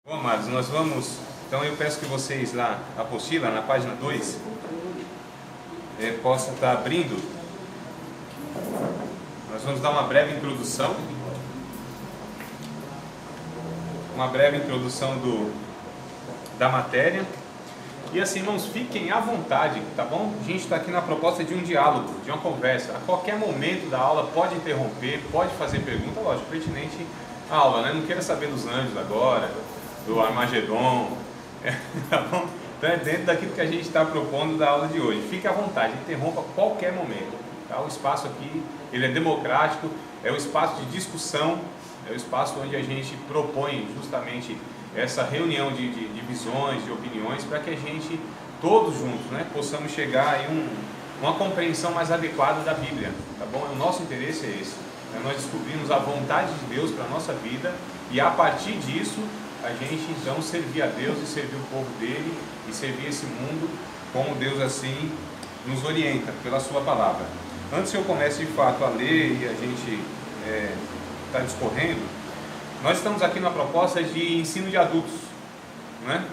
Bom, amados, nós vamos... Então eu peço que vocês lá, na apostila, na página 2, possam estar abrindo. Nós vamos dar uma breve introdução. Uma breve introdução da matéria. E assim, irmãos, fiquem à vontade, tá bom? A gente está aqui na proposta de um diálogo, de uma conversa. A qualquer momento da aula pode interromper, pode fazer pergunta, lógico, pertinente à aula, né? Não queira saber dos anjos agora, do Armagedon, tá bom? Então é dentro daquilo que a gente está propondo da aula de hoje. Fique à vontade, interrompa a qualquer momento, tá? O espaço aqui, ele é democrático, é o espaço de discussão, é o espaço onde a gente propõe justamente essa reunião de visões, de opiniões, para que a gente, todos juntos, né, possamos chegar a uma compreensão mais adequada da Bíblia, tá bom? O nosso interesse é esse, né? Nós descobrimos a vontade de Deus para a nossa vida e a partir disso a gente então servir a Deus e servir o povo dele e servir esse mundo como Deus assim nos orienta pela sua palavra. Antes que eu comece de fato a ler e a gente está discorrendo, nós estamos aqui na proposta de ensino de adultos, né?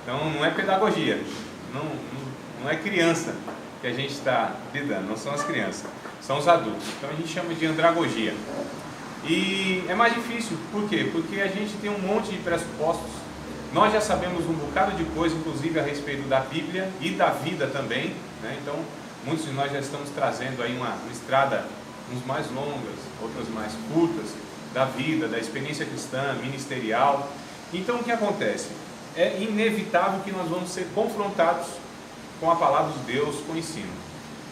Então não é pedagogia, não é criança que a gente está lidando, não são as crianças, são os adultos. Então a gente chama de andragogia. E é mais difícil, por quê? Porque a gente tem um monte de pressupostos, nós já sabemos um bocado de coisa, inclusive a respeito da Bíblia e da vida também, né? Então muitos de nós já estamos trazendo aí uma estrada, uns mais longas, outras mais curtas, da vida, da experiência cristã, ministerial. Então o que acontece? É inevitável que nós vamos ser confrontados com a palavra de Deus, com o ensino.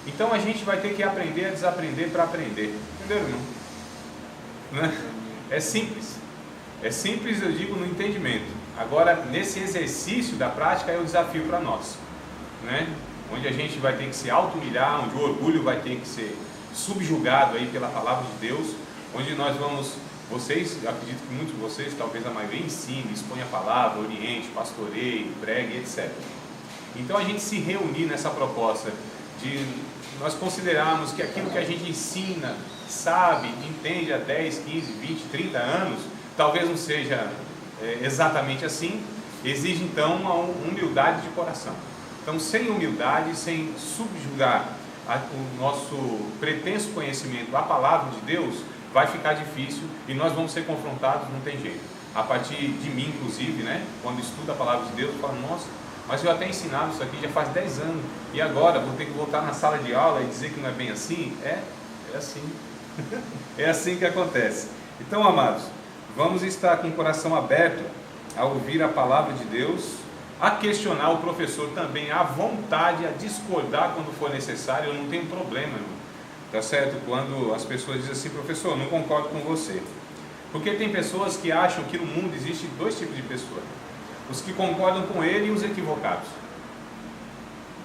Então a gente vai ter que aprender a desaprender para aprender. Entenderam, irmão? Né? É simples. É simples, eu digo, no entendimento. Agora, nesse exercício da prática é o desafio para nós, né? Onde a gente vai ter que se auto-humilhar, onde o orgulho vai ter que ser subjugado aí pela palavra de Deus, onde nós vamos... Vocês, eu acredito que muitos de vocês, talvez a maioria, ensine, expõe a palavra, oriente, pastoreie, pregue, etc. Então a gente se reunir nessa proposta de nós considerarmos que aquilo que a gente ensina, sabe, entende há 10, 15, 20, 30 anos, talvez não seja exatamente assim, exige então uma humildade de coração. Então sem humildade, sem subjugar o nosso pretenso conhecimento à palavra de Deus, vai ficar difícil e nós vamos ser confrontados, não tem jeito. A partir de mim, inclusive, né, quando estudo a palavra de Deus, eu falo, nossa, mas eu até ensinava isso aqui já faz 10 anos, e agora vou ter que voltar na sala de aula e dizer que não é bem assim? É assim. É assim que acontece. Então, amados, vamos estar com o coração aberto a ouvir a palavra de Deus, a questionar o professor também à vontade, a discordar quando for necessário, eu não tenho problema, irmão. Tá certo? Quando as pessoas dizem assim, professor, não concordo com você. Porque tem pessoas que acham que no mundo existe dois tipos de pessoas. Os que concordam com ele e os equivocados.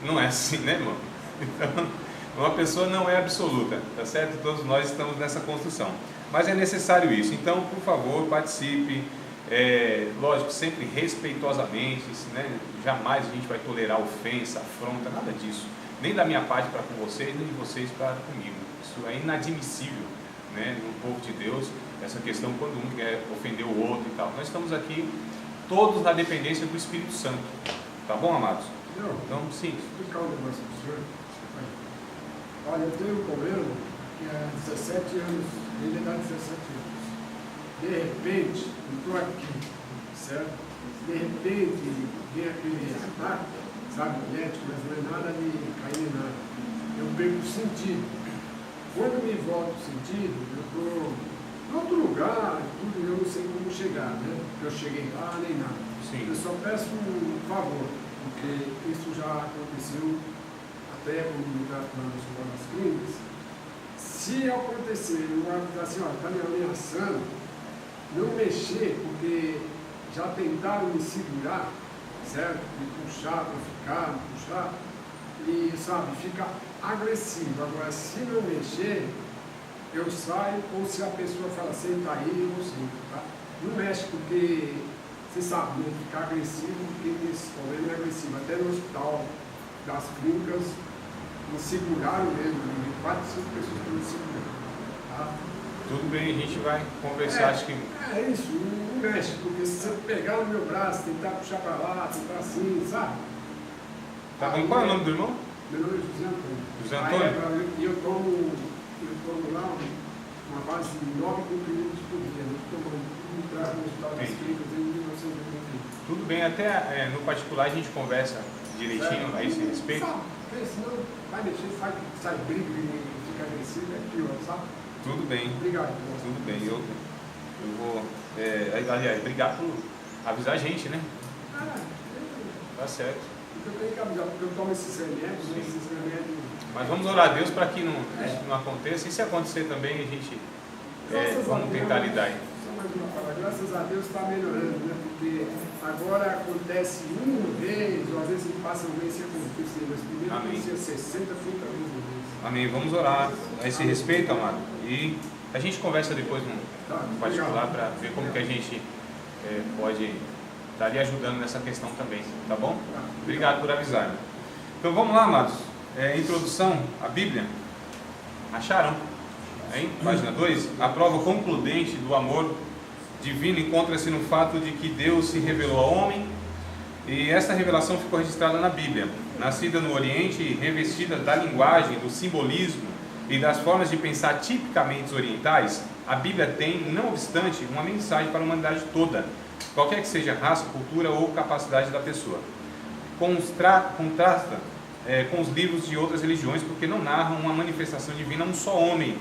Não é assim, né, irmão? Então, uma pessoa não é absoluta, tá certo? Todos nós estamos nessa construção. Mas é necessário isso. Então, por favor, participe. Lógico, sempre respeitosamente, né? Jamais a gente vai tolerar ofensa, afronta, nada disso. Nem da minha parte para com vocês, nem de vocês para comigo. Isso é inadmissível, né, no povo de Deus, essa questão quando um quer ofender o outro e tal. Nós estamos aqui todos na dependência do Espírito Santo. Tá bom, amados? Então, sim. Explicar um negócio para o senhor. Olha, eu tenho um governo que há 17 anos, ele dá 17 anos. De repente, eu estou aqui, certo? De repente, vem aquele ataque, sabe, médico, mas não é nada de cair nem nada. Eu perco o sentido. Quando me volto o sentido, eu estou em outro lugar, tudo, eu não sei como chegar, né? Eu cheguei lá, nem nada. Sim. Eu só peço um favor, porque isso já aconteceu até quando eu estava nas escolas clínicas. Se acontecer, eu vou dizer assim, ó, está me ameaçando, não mexer, porque já tentaram me segurar, certo? Me puxar para ficar, me puxar, e sabe, fica agressivo. Agora, se não mexer, eu saio, ou se a pessoa fala, senta aí, eu sento, tá? Não mexe, porque você sabe, né? Ficar agressivo, porque esse problema é agressivo. Até no hospital das clínicas, me seguraram mesmo, 4, 5 pessoas que me seguraram, tá? Tudo bem, a gente vai conversar, acho que... É isso, mexe, porque se você pegar no meu braço, tentar puxar para lá, tentar assim, sabe? Tá bom. Qual é o nome do irmão? Meu nome é José Antônio. José Antônio? E eu tomo lá uma base de 9 comprimidos por dia. Eu tomo um trago no Hospital das Clínicas em 1990. Tudo bem, até no particular a gente conversa direitinho a esse respeito. Sabe, porque senão vai mexer, sai briga e fica agressivo, é pior, sabe? Tudo bem. Obrigado. Tudo bem, eu vou. Aliás, obrigado por avisar a gente, né? Tá certo. Eu tenho que avisar, porque eu tomo esses remédios, né? Esses remédios. Mas vamos orar a Deus para que isso não aconteça. E se acontecer também, a gente vamos tentar lidar aí. Só mais uma palavra. Graças a Deus está melhorando, né? Porque agora acontece uma vez, ou às vezes ele passa um mês sem acontecer, mas primeiro acontecia 60, 30 vezes no mês. Amém. Vamos orar a esse respeito, amado. E a gente conversa depois no particular para ver como que a gente pode estar lhe ajudando nessa questão também, tá bom? Obrigado por avisar. Então vamos lá, amados. Introdução à Bíblia. Acharam? Hein? Página 2. A prova concludente do amor divino encontra-se no fato de que Deus se revelou ao homem, e essa revelação ficou registrada na Bíblia. Nascida no Oriente e revestida da linguagem, do simbolismo e das formas de pensar tipicamente orientais, a Bíblia tem, não obstante, uma mensagem para a humanidade toda, qualquer que seja a raça, cultura ou capacidade da pessoa. Contrasta com os livros de outras religiões, porque não narram uma manifestação divina a um só homem,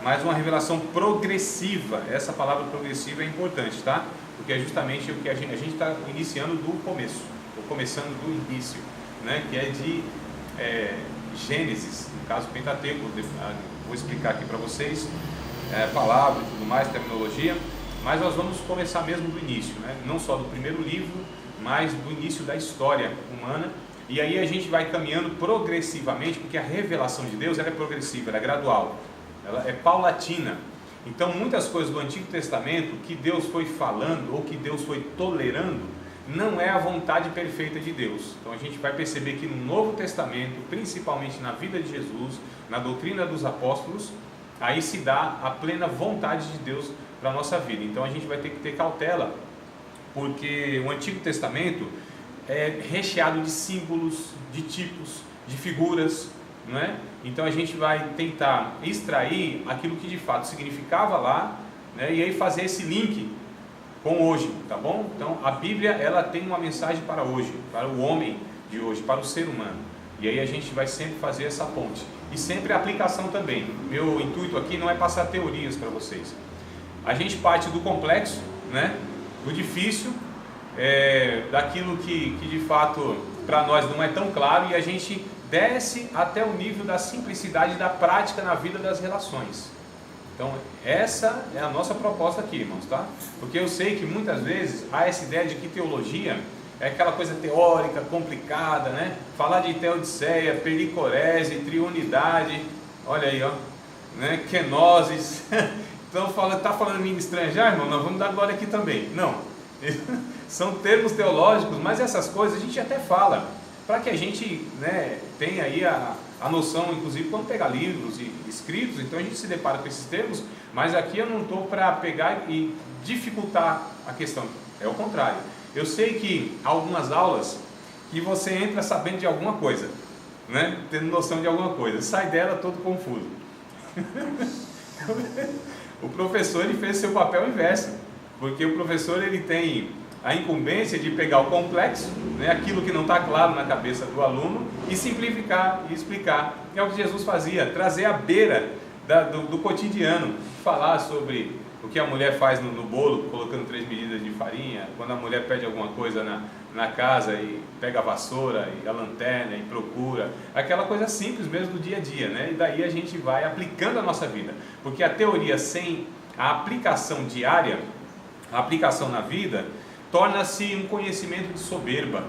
mas uma revelação progressiva. Essa palavra progressiva é importante, tá? Porque é justamente o que a gente está iniciando do começo, ou começando do início, né? Que é de Gênesis, no caso Pentateuco. Vou explicar aqui para vocês palavra e tudo mais, terminologia, mas nós vamos começar mesmo do início, né? Não só do primeiro livro, mas do início da história humana. E aí a gente vai caminhando progressivamente, porque a revelação de Deus ela é progressiva, ela é gradual, ela é paulatina. Então muitas coisas do Antigo Testamento que Deus foi falando ou que Deus foi tolerando não é a vontade perfeita de Deus. Então a gente vai perceber que no Novo Testamento, principalmente na vida de Jesus, na doutrina dos apóstolos, aí se dá a plena vontade de Deus para a nossa vida. Então a gente vai ter que ter cautela, porque o Antigo Testamento é recheado de símbolos, de tipos, de figuras, não é? Então a gente vai tentar extrair aquilo que de fato significava lá, né? E aí fazer esse link com hoje, tá bom? Então a Bíblia ela tem uma mensagem para hoje, para o homem de hoje, para o ser humano. E aí a gente vai sempre fazer essa ponte e sempre a aplicação também. Meu intuito aqui não é passar teorias para vocês. A gente parte do complexo, né? Do difícil, daquilo que de fato para nós não é tão claro, e a gente desce até o nível da simplicidade da prática na vida das relações. Então essa é a nossa proposta aqui, irmãos, tá? Porque eu sei que muitas vezes há essa ideia de que teologia é aquela coisa teórica, complicada, né? Falar de teodiceia, pericorese, triunidade, olha aí, ó, né? Kenosis. Então tá falando língua estranha já, irmão? Nós vamos dar glória aqui também. Não, são termos teológicos, mas essas coisas a gente até fala, para que a gente, né, tenha aí a noção, inclusive quando pegar livros e escritos, então a gente se depara com esses termos, mas aqui eu não estou para pegar e dificultar a questão, é o contrário. Eu sei que há algumas aulas que você entra sabendo de alguma coisa, né, tendo noção de alguma coisa, sai dela todo confuso. O professor ele fez seu papel inverso, porque o professor ele tem a incumbência de pegar o complexo, né, aquilo que não está claro na cabeça do aluno, e simplificar e explicar. É o que Jesus fazia, trazer à beira do cotidiano, falar sobre o que a mulher faz no bolo, colocando 3 medidas de farinha, quando a mulher pede alguma coisa na casa e pega a vassoura e a lanterna e procura, aquela coisa simples mesmo do dia a dia, né? E daí a gente vai aplicando a nossa vida, porque a teoria sem a aplicação diária, a aplicação na vida, torna-se um conhecimento de soberba,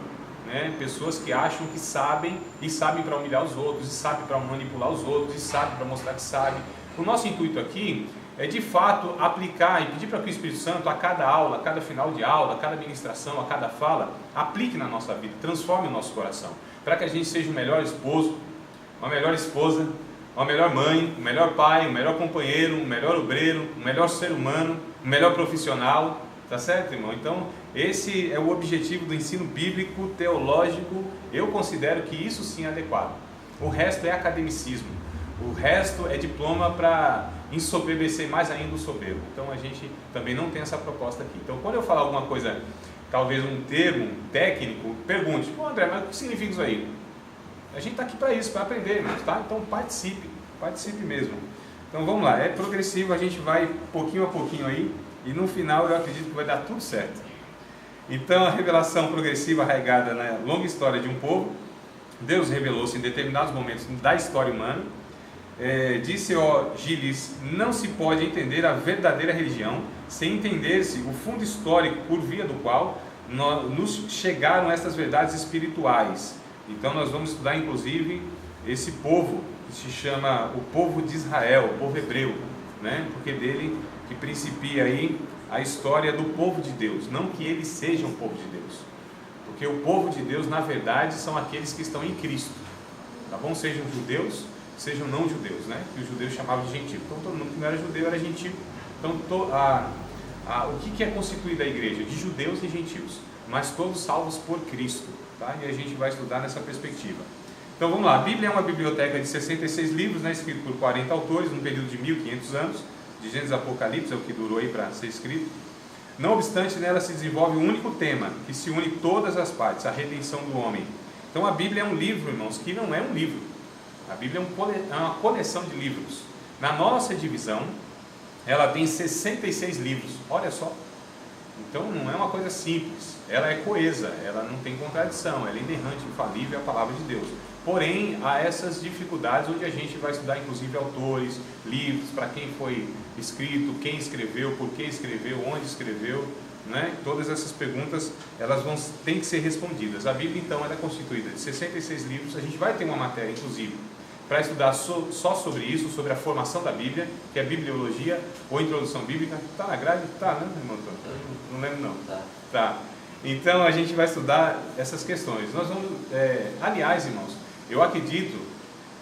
né? Pessoas que acham que sabem, e sabem para humilhar os outros, e sabem para manipular os outros, e sabem para mostrar que sabem. O nosso intuito aqui é de fato aplicar e pedir para que o Espírito Santo a cada aula, a cada final de aula, a cada ministração, a cada fala, aplique na nossa vida, transforme o nosso coração, para que a gente seja o melhor esposo, uma melhor esposa, uma melhor mãe, um melhor pai, um melhor companheiro, um melhor obreiro, um melhor ser humano, um melhor profissional, Tá certo, irmão? Então, esse é o objetivo do ensino bíblico, teológico. Eu considero que isso sim é adequado. O resto é academicismo. O resto é diploma para ensoberbecer mais ainda o soberbo. Então, a gente também não tem essa proposta aqui. Então, quando eu falar alguma coisa, talvez um termo técnico, pergunte: pô, André, mas o que significa isso aí? A gente está aqui para isso, para aprender, irmãos, tá? Então, participe mesmo. Então, vamos lá. É progressivo, a gente vai pouquinho a pouquinho aí. E no final eu acredito que vai dar tudo certo. Então, a revelação progressiva arraigada na longa história de um povo. Deus revelou-se em determinados momentos da história humana. Disse Gilles: não se pode entender a verdadeira religião sem entender-se o fundo histórico por via do qual nos chegaram essas verdades espirituais. Então nós vamos estudar inclusive esse povo que se chama o povo de Israel, o povo hebreu, né? Porque dele que principia aí a história do povo de Deus, não que eles sejam o povo de Deus, porque o povo de Deus na verdade são aqueles que estão em Cristo, tá bom? Sejam judeus, sejam não judeus, né? Que os judeus chamavam de gentil. Então todo mundo que não era judeu era gentil. Então o que é constituída a igreja? De judeus e gentios, mas todos salvos por Cristo, tá? E a gente vai estudar nessa perspectiva. Então vamos lá, a Bíblia é uma biblioteca de 66 livros, né? Escrito por 40 autores, num período de 1500 anos, de Gênesis a Apocalipse, é o que durou aí para ser escrito. Não obstante, nela se desenvolve um único tema, que se une todas as partes, a redenção do homem. Então a Bíblia é um livro, irmãos, que não é um livro. A Bíblia é uma coleção de livros. Na nossa divisão, ela tem 66 livros, olha só. Então não é uma coisa simples, ela é coesa, ela não tem contradição, ela é inerrante, infalível, é a palavra de Deus. Porém, há essas dificuldades onde a gente vai estudar inclusive autores, livros, para quem foi escrito, quem escreveu, por que escreveu, onde escreveu, né? Todas essas perguntas, elas têm que ser respondidas. A Bíblia então ela é constituída de 66 livros, a gente vai ter uma matéria inclusive para estudar só sobre isso, sobre a formação da Bíblia, que é bibliologia ou introdução bíblica. Está na grade? Está, né, irmão? Não lembro não. Tá. Então a gente vai estudar essas questões. Nós vamos, aliás, irmãos, eu acredito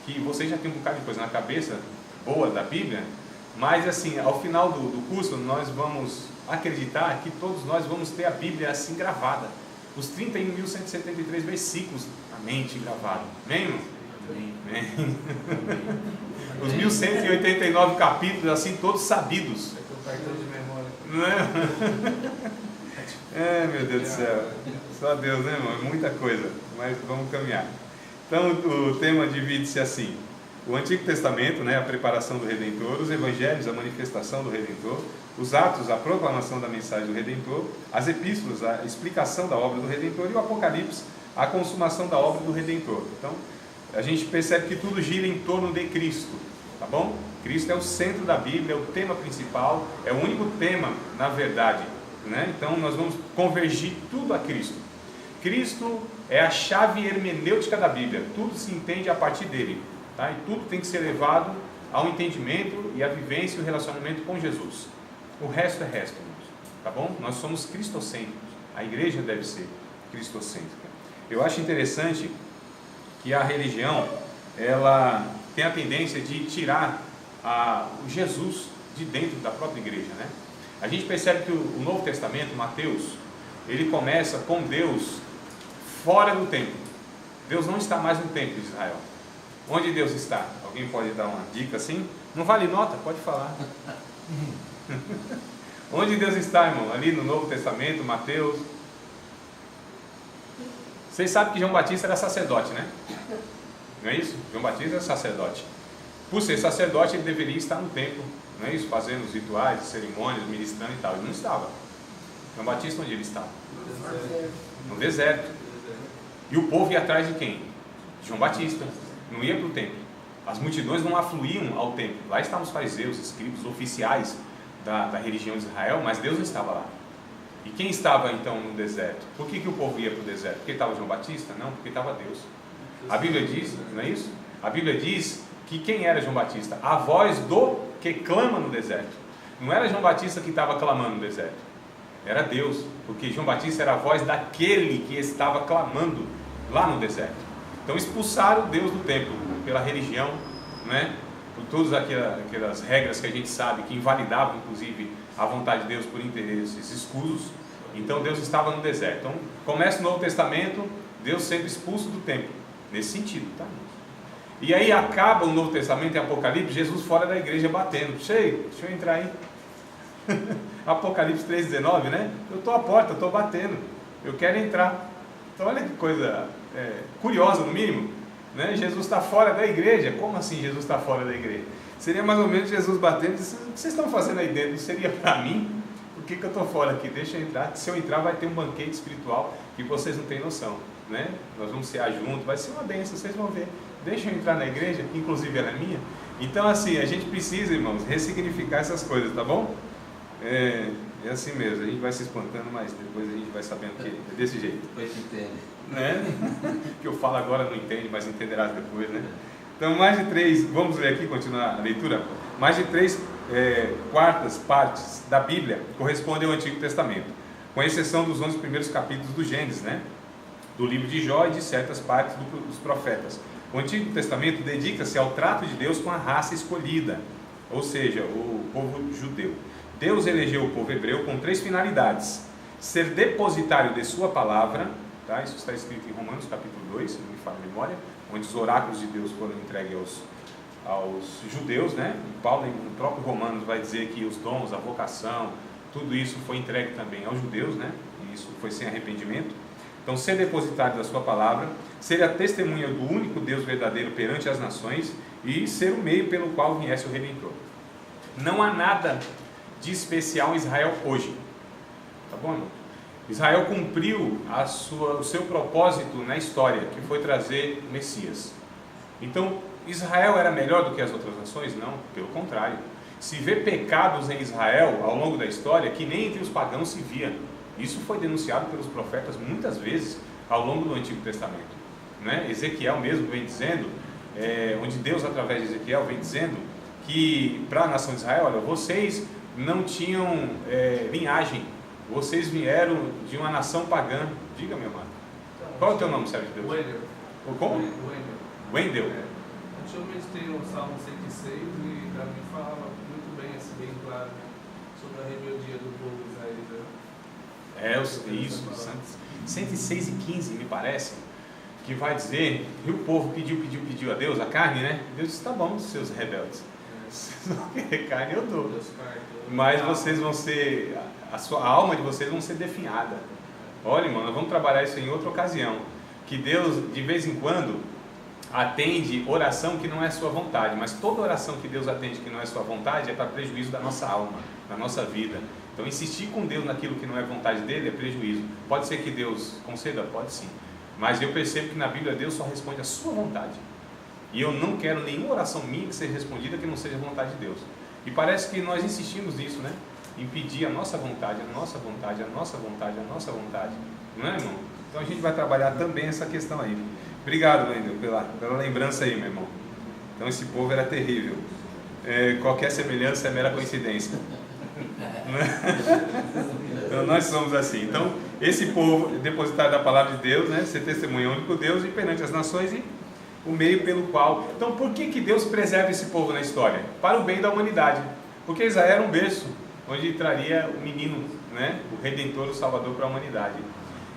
que vocês já têm um bocado de coisa na cabeça boa da Bíblia, mas assim, ao final do curso nós vamos acreditar que todos nós vamos ter a Bíblia assim gravada, os 31.173 versículos na mente gravado. Amém, irmão? Amém. Os 1189 capítulos assim todos sabidos. Não é? Meu Deus do céu. Só Deus, né, irmão? É muita coisa, mas vamos caminhar. Então o tema divide-se assim: o Antigo Testamento, né, a preparação do Redentor, os Evangelhos, a manifestação do Redentor, os Atos, a proclamação da mensagem do Redentor, as Epístolas, a explicação da obra do Redentor, e o Apocalipse, a consumação da obra do Redentor. Então a gente percebe que tudo gira em torno de Cristo, tá bom? Cristo é o centro da Bíblia, é o tema principal, é o único tema na verdade, né? Então nós vamos convergir tudo a Cristo. Cristo é a chave hermenêutica da Bíblia, tudo se entende a partir dele, tá? E tudo tem que ser levado ao entendimento e à vivência e o relacionamento com Jesus. O resto é resto, tá bom? Nós somos cristocêntricos, a igreja deve ser cristocêntrica. Eu acho interessante que a religião, ela tem a tendência de tirar o Jesus de dentro da própria igreja, né? A gente percebe que o Novo Testamento, Mateus, ele começa com Deus fora do templo. Deus não está mais no templo de Israel. Onde Deus está? Alguém pode dar uma dica assim? Não vale nota? Pode falar. Onde Deus está, irmão? Ali no Novo Testamento, Mateus. Vocês sabem que João Batista era sacerdote, né? Não é isso? João Batista era sacerdote. Por ser sacerdote, ele deveria estar no templo, não é isso? Fazendo os rituais, cerimônias, ministrando e tal. Ele não estava. João Batista, onde ele estava? No deserto. E o povo ia atrás de quem? De João Batista. Não ia para o templo. As multidões não afluíam ao templo. Lá estavam os fariseus, escribas, oficiais da religião de Israel, mas Deus não estava lá. E quem estava então no deserto? Por que o povo ia para o deserto? Porque estava João Batista? Não, porque estava Deus. A Bíblia diz, não é isso? A Bíblia diz que quem era João Batista? A voz do que clama no deserto. Não era João Batista que estava clamando no deserto. Era Deus, porque João Batista era a voz daquele que estava clamando lá no deserto. Então expulsaram Deus do templo pela religião, né? Por todas aquelas regras que a gente sabe que invalidavam inclusive a vontade de Deus por interesses escusos. Então Deus estava no deserto. Então começa o Novo Testamento, Deus sendo expulso do templo, nesse sentido, tá? E aí acaba o Novo Testamento em Apocalipse, Jesus fora da igreja batendo. Cheio, deixa eu entrar aí. Apocalipse 3,19, né? Eu estou à porta, estou batendo, eu quero entrar. Então olha que coisa curiosa no mínimo, né? Jesus está fora da igreja. Como assim Jesus está fora da igreja? Seria mais ou menos Jesus batendo e dizendo: o que vocês estão fazendo aí dentro? Seria para mim? Por que eu estou fora aqui? Deixa eu entrar. Se eu entrar vai ter um banquete espiritual que vocês não têm noção, né? Nós vamos cear juntos, vai ser uma bênção, vocês vão ver. Deixa eu entrar na igreja, que inclusive ela é minha. Então assim, a gente precisa, irmãos, ressignificar essas coisas, tá bom? É assim mesmo, a gente vai se espantando, mas depois a gente vai sabendo que é desse jeito. Depois entende. Né? Que eu falo agora não entende, mas entenderás depois, né? Então mais de 3, vamos ler aqui, continuar a leitura. Mais de 3 quartas partes da Bíblia correspondem ao Antigo Testamento, com exceção dos 11 primeiros capítulos do Gênesis, né? Do livro de Jó e de certas partes dos profetas. O Antigo Testamento dedica-se ao trato de Deus com a raça escolhida, ou seja, o povo judeu. Deus elegeu o povo hebreu com 3 finalidades: ser depositário de sua palavra, tá? Isso está escrito em Romanos capítulo 2, se não me falha a memória, onde os oráculos de Deus foram entregues aos judeus, né? E Paulo, no próprio Romanos, vai dizer que os dons, a vocação, tudo isso foi entregue também aos judeus, né? E isso foi sem arrependimento. Então, ser depositário da sua palavra, ser a testemunha do único Deus verdadeiro perante as nações e ser o meio pelo qual viesse o Redentor. Não há nada de especial em Israel hoje, tá bom, irmão? Israel cumpriu o seu propósito na história, que foi trazer o Messias. Então, Israel era melhor do que as outras nações? Não, pelo contrário. Se vê pecados em Israel ao longo da história que nem entre os pagãos se via. Isso foi denunciado pelos profetas muitas vezes ao longo do Antigo Testamento, né? Ezequiel mesmo vem dizendo, onde Deus através de Ezequiel vem dizendo que para a nação de Israel, olha, vocês não tinham linhagem, vocês vieram de uma nação pagã. Diga, meu amado, qual é o teu nome, servo de Deus? Wendel. Como? Wendel. Antigamente tem o Salmo 106 e para mim fala muito bem, assim, bem claro, sobre a rebeldia do povo israelita. Isso, 106:15 me parece, que vai dizer que o povo pediu a Deus a carne, né? Deus disse: tá bom, seus rebeldes, vocês não querem carne, eu dou, mas vocês vão ser, a alma de vocês vão ser definhada. Olha, irmão, nós vamos trabalhar isso em outra ocasião, que Deus de vez em quando atende oração que não é sua vontade, mas toda oração que Deus atende que não é sua vontade é para prejuízo da nossa alma, da nossa vida. Então insistir com Deus naquilo que não é vontade dele é prejuízo. Pode ser que Deus conceda? Pode sim, mas eu percebo que na Bíblia Deus só responde a sua vontade, e eu não quero nenhuma oração minha que seja respondida que não seja a vontade de Deus. E parece que nós insistimos nisso, né? Impedir a nossa vontade, a nossa vontade, a nossa vontade, a nossa vontade, não é, irmão? Então a gente vai trabalhar também essa questão aí. Obrigado, Wendel, pela lembrança aí, meu irmão. Então esse povo era terrível. Qualquer semelhança é mera coincidência. Então nós somos assim. Então esse povo depositário da palavra de Deus, né, ser testemunha único Deus e perante as nações, e o meio pelo qual. Então por que Deus preserva esse povo na história? Para o bem da humanidade. Porque Israel era um berço onde traria o menino, né, o Redentor, o Salvador para a humanidade.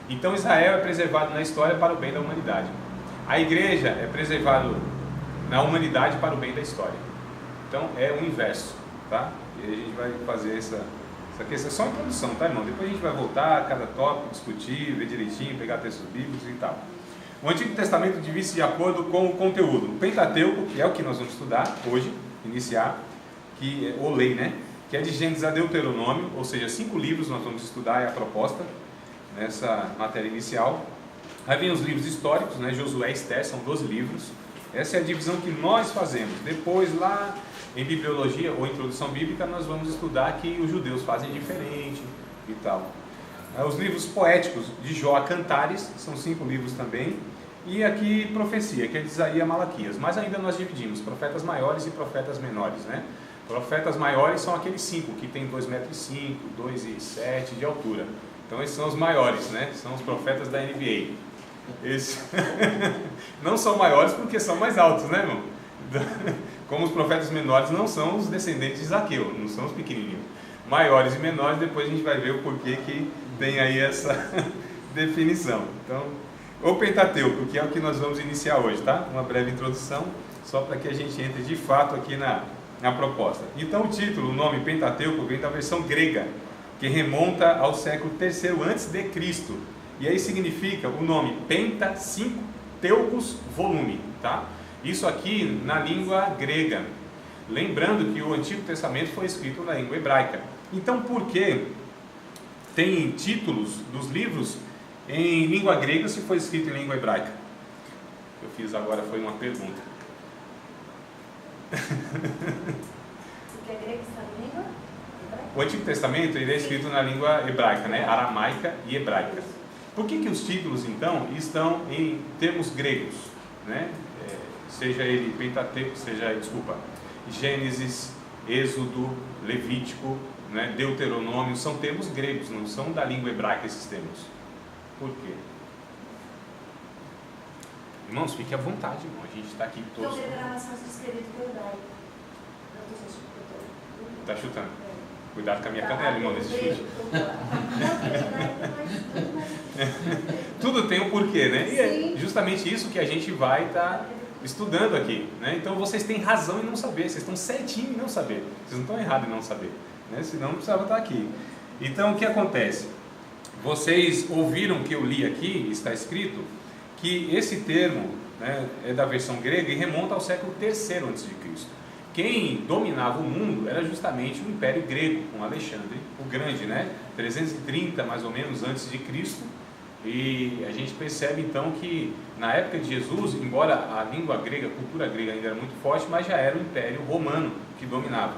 Então Israel é preservado na história para o bem da humanidade. A igreja é preservada na humanidade para o bem da história. Então é o inverso, tá? E a gente vai fazer essa questão, só uma introdução, tá, irmão? Depois a gente vai voltar a cada tópico, discutir, ver direitinho, pegar textos bíblicos e tal. O Antigo Testamento divide-se de acordo com o conteúdo. O Pentateuco, que é o que nós vamos estudar hoje, iniciar, ou lei, né? Que é de Gênesis a Deuteronômio, ou seja, 5 livros nós vamos estudar, é a proposta nessa matéria inicial. Aí vem os livros históricos, né? Josué e Esther, são 12 livros. Essa é a divisão que nós fazemos. Depois, lá em bibliologia ou introdução bíblica, nós vamos estudar que os judeus fazem diferente e tal. Os livros poéticos de Jó a Cantares, são 5 livros também. E aqui profecia, que é de Isaías a Malaquias. Mas ainda nós dividimos profetas maiores e profetas menores, né? Profetas maiores são aqueles 5 que tem 2,5 metros, 2,7 de altura. Então esses são os maiores, né? São os profetas da NBA. Esses não são maiores porque são mais altos, né, irmão? Como os profetas menores não são os descendentes de Zaqueu, não são os pequenininhos. maiores e menores, depois a gente vai ver o porquê que tem aí essa definição. Então, o Pentateuco, que é o que nós vamos iniciar hoje, tá? Uma breve introdução, só para que a gente entre de fato aqui na proposta. Então, o título, o nome Pentateuco, vem da versão grega, que remonta ao século III a.C. E aí significa o nome Penta, 5, Teucos, volume, tá? Isso aqui na língua grega. Lembrando que o Antigo Testamento foi escrito na língua hebraica. Então, por que tem títulos dos livros em língua grega se foi escrito em língua hebraica? O que eu fiz agora foi uma pergunta. Porque a grega está na língua hebraica? O Antigo Testamento ele é escrito na língua hebraica, né? Aramaica e hebraica. Por que os títulos, então, estão em termos gregos, né? Seja ele Pentateuco, Gênesis, Êxodo, Levítico, né? Deuteronômio, são termos gregos, não são da língua hebraica esses termos. Por quê? Irmãos, fique à vontade, irmão. A gente está aqui todos. Então, a gravação se escreveu pelo hebraico. Está chutando. Cuidado com a minha canela, irmão, nesse chute. Tudo tem um porquê, né? E é justamente isso que a gente vai estar estudando aqui, né? Então vocês têm razão em não saber, vocês estão certinho em não saber, vocês não estão errados em não saber, né? Senão não precisava estar aqui. Então o que acontece? Vocês ouviram que eu li aqui, está escrito, que esse termo, né, é da versão grega e remonta ao século III a.C. Quem dominava o mundo era justamente o Império Grego, com Alexandre o Grande, né? 330 mais ou menos antes de Cristo. E a gente percebe então que na época de Jesus, embora a língua grega, a cultura grega ainda era muito forte, mas já era o Império Romano que dominava.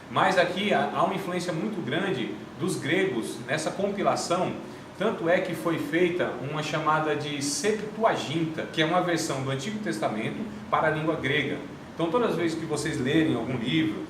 Mas aqui há uma influência muito grande dos gregos nessa compilação, tanto é que foi feita uma chamada de Septuaginta, que é uma versão do Antigo Testamento para a língua grega. Então todas as vezes que vocês lerem algum livro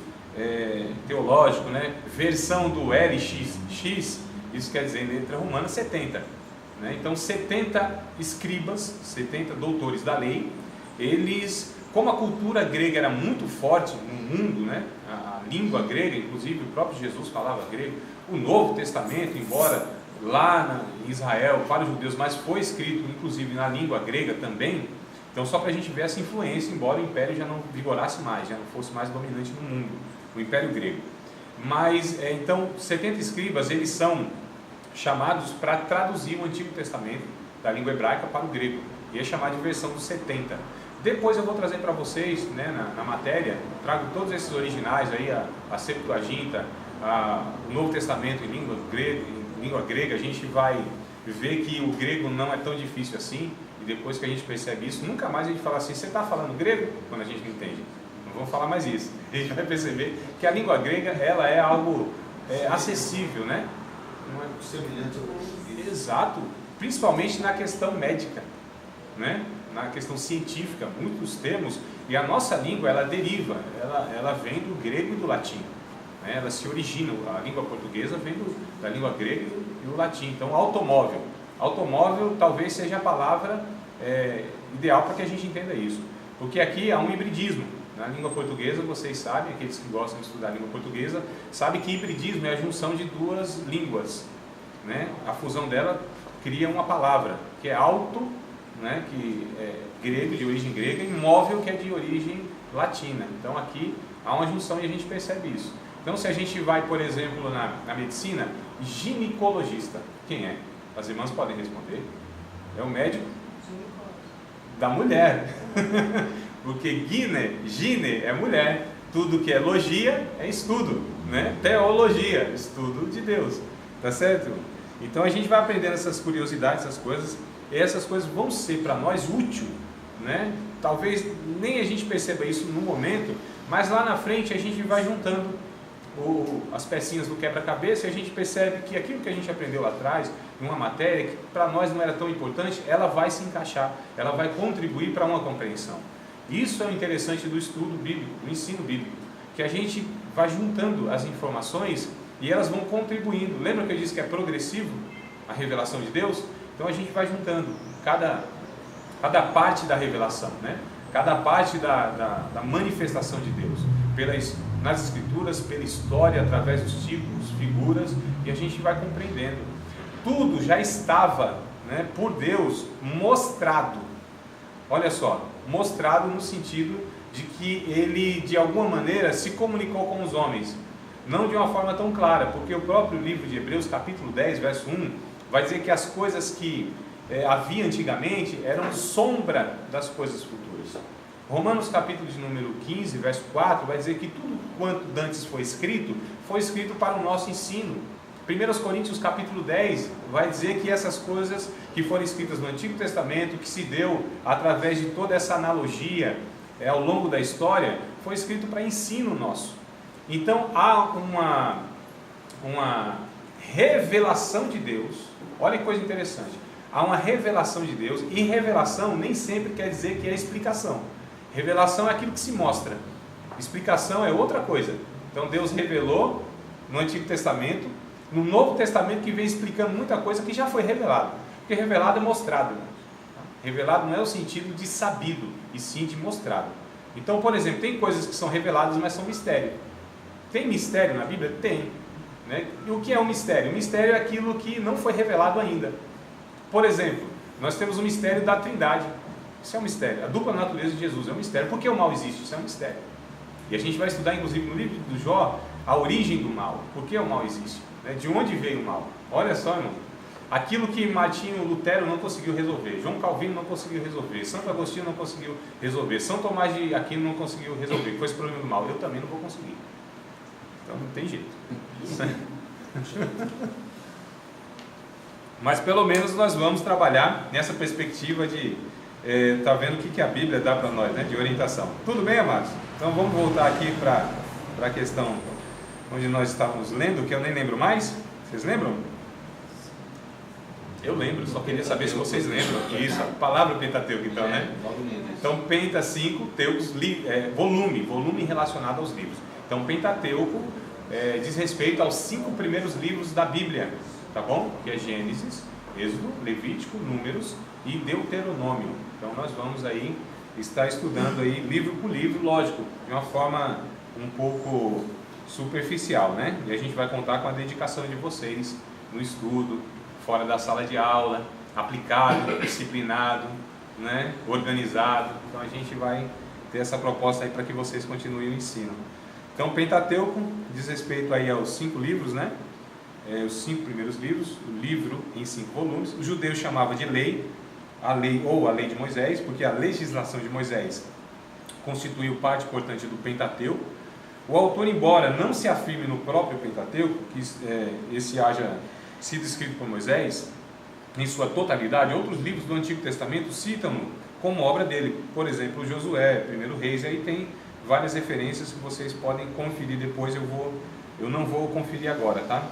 teológico, né, versão do LXX, isso quer dizer em letra romana 70. Né? Então 70 escribas, 70 doutores da lei, eles, como a cultura grega era muito forte no mundo, né? A língua grega, inclusive o próprio Jesus falava grego, o Novo Testamento, embora lá em Israel para os judeus, mas foi escrito inclusive na língua grega também. Então só para a gente ver essa influência, embora o Império já não vigorasse mais, já não fosse mais dominante no mundo, o Império Grego. Mas então 70 escribas, eles são chamados para traduzir o Antigo Testamento da língua hebraica para o grego, e é chamado de versão dos 70. Depois eu vou trazer para vocês, né, na matéria, trago todos esses originais aí, a Septuaginta, o Novo Testamento em língua grega. A gente vai ver que o grego não é tão difícil assim, e depois que a gente percebe isso, nunca mais a gente fala assim, você está falando grego? Quando a gente não entende. Não vamos falar mais isso. A gente vai perceber que a língua grega, ela é algo acessível, né? Não é semelhante ao português. Exato, principalmente na questão médica, né? Na questão científica, muitos termos, e a nossa língua, ela deriva, ela vem do grego e do latim, né? Ela se origina, a língua portuguesa vem da língua grega e do latim. Então, automóvel talvez seja a palavra ideal para que a gente entenda isso, porque aqui há um hibridismo. Na língua portuguesa, vocês sabem, aqueles que gostam de estudar a língua portuguesa, sabem que hibridismo é a junção de duas línguas, né? A fusão dela cria uma palavra, que é auto, né? Que é grego, de origem grega, e móvel, que é de origem latina. Então aqui há uma junção e a gente percebe isso. Então se a gente vai, por exemplo, na medicina, ginecologista, quem é? As irmãs podem responder. É o médico da mulher. Porque gine é mulher, tudo que é logia é estudo, né? Teologia, estudo de Deus, tá certo? Então a gente vai aprendendo essas curiosidades, essas coisas, e essas coisas vão ser para nós útil, né? Talvez nem a gente perceba isso no momento, mas lá na frente a gente vai juntando as pecinhas do quebra-cabeça e a gente percebe que aquilo que a gente aprendeu lá atrás, em uma matéria que para nós não era tão importante, ela vai se encaixar, ela vai contribuir para uma compreensão. Isso é o interessante do estudo bíblico, do ensino bíblico, que a gente vai juntando as informações e elas vão contribuindo. Lembra que eu disse que é progressivo a revelação de Deus? Então a gente vai juntando cada parte da revelação, né? Cada parte da manifestação de Deus, nas Escrituras, pela história, através dos tipos, figuras, e a gente vai compreendendo. Tudo já estava, né, por Deus mostrado. Olha só, mostrado no sentido de que ele, de alguma maneira, se comunicou com os homens. Não de uma forma tão clara, porque o próprio livro de Hebreus, capítulo 10, verso 1, vai dizer que as coisas que havia antigamente eram sombra das coisas futuras. Romanos capítulo de número 15, verso 4, vai dizer que tudo quanto dantes foi escrito para o nosso ensino. 1 Coríntios capítulo 10 vai dizer que essas coisas que foram escritas no Antigo Testamento, que se deu através de toda essa analogia ao longo da história, foi escrito para ensino nosso. Então há uma revelação de Deus. Olha que coisa interessante. Há uma revelação de Deus, e revelação nem sempre quer dizer que é explicação. Revelação é aquilo que se mostra. Explicação é outra coisa. Então Deus revelou no Antigo Testamento, no Novo Testamento que vem explicando muita coisa que já foi revelado. Porque revelado é mostrado. Revelado não é o sentido de sabido, e sim de mostrado. Então, por exemplo, tem coisas que são reveladas, mas são mistério. Tem mistério na Bíblia? Tem. Né? E o que é um mistério? O mistério é aquilo que não foi revelado ainda. Por exemplo, nós temos o mistério da Trindade. Isso é um mistério. A dupla natureza de Jesus é um mistério. Por que o mal existe? Isso é um mistério. E a gente vai estudar, inclusive, no livro do Jó, a origem do mal. Por que o mal existe? Né? De onde veio o mal? Olha só, irmão. Aquilo que Martinho Lutero não conseguiu resolver, João Calvino não conseguiu resolver, Santo Agostinho não conseguiu resolver, São Tomás de Aquino não conseguiu resolver, foi esse problema do mal. Eu também não vou conseguir. Então não tem jeito. Mas pelo menos nós vamos trabalhar nessa perspectiva de tá vendo o que a Bíblia dá para nós, né, de orientação. Tudo bem, amados? Então vamos voltar aqui para a questão onde nós estávamos lendo, que eu nem lembro mais. Vocês lembram? Eu lembro, só queria saber se vocês lembram. Isso, a palavra Pentateuco, então, né? Então, Penta 5, Teucos, volume relacionado aos livros. Então, Pentateuco diz respeito aos 5 primeiros livros da Bíblia, tá bom? Que é Gênesis, Êxodo, Levítico, Números e Deuteronômio. Então, nós vamos aí estar estudando aí livro por livro, lógico, de uma forma um pouco superficial, né? E a gente vai contar com a dedicação de vocês no estudo, fora da sala de aula, aplicado, disciplinado, né? Organizado. Então a gente vai ter essa proposta aí para que vocês continuem o ensino. Então Pentateuco diz respeito aí aos 5 livros, né? Os 5 primeiros livros, o livro em 5 volumes. O judeu chamava de lei, a lei ou a lei de Moisés, porque a legislação de Moisés constituiu parte importante do Pentateuco. O autor, embora não se afirme no próprio Pentateuco, que esse haja sido escrito por Moisés, em sua totalidade, outros livros do Antigo Testamento citam-no como obra dele. Por exemplo, Josué, 1 Reis, aí tem várias referências que vocês podem conferir depois. Eu não vou conferir agora, tá?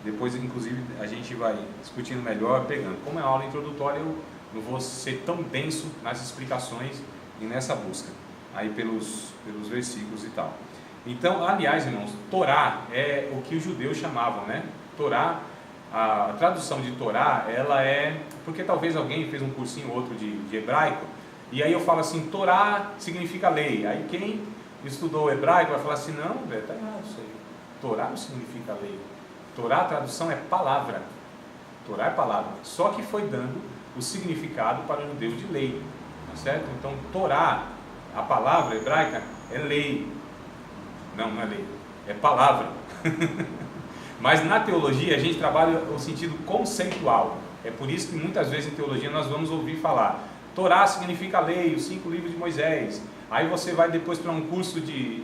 Depois, inclusive, a gente vai discutindo melhor, pegando. Como é uma aula introdutória, eu não vou ser tão denso nas explicações e nessa busca, aí pelos versículos e tal. Então, aliás, irmãos, Torá é o que os judeus chamavam, né? Torá, a tradução de Torá, ela é... Porque talvez alguém fez um cursinho ou outro de hebraico, e aí eu falo assim, Torá significa lei. Aí quem estudou hebraico vai falar assim, não, velho, tá errado isso aí. Torá não significa lei. Torá, a tradução é palavra. Torá é palavra. Só que foi dando o significado para o judeu de lei. Tá certo? Então, Torá, a palavra hebraica, é lei. Não é lei. É palavra. Mas na teologia a gente trabalha o sentido conceitual. É por isso que muitas vezes em teologia nós vamos ouvir falar Torá significa lei, os 5 livros de Moisés. Aí você vai depois para um curso de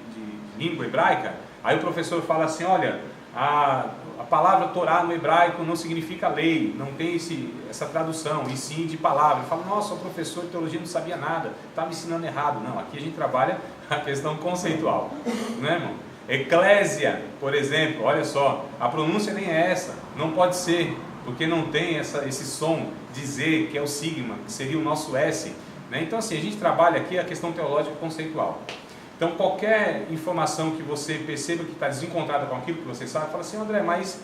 língua hebraica, aí o professor fala assim, olha, a palavra Torá no hebraico não significa lei, não tem essa tradução, e sim de palavra. Fala, nossa, o professor de teologia não sabia nada, estava ensinando errado. Não, aqui a gente trabalha a questão conceitual, não é, irmão? Eclésia, por exemplo, olha só, a pronúncia nem é essa, não pode ser, porque não tem esse som de Z, que é o sigma, que seria o nosso S, né? Então assim, a gente trabalha aqui a questão teológica conceitual. Então qualquer informação que você perceba que está desencontrada com aquilo que você sabe, fala assim, André, mas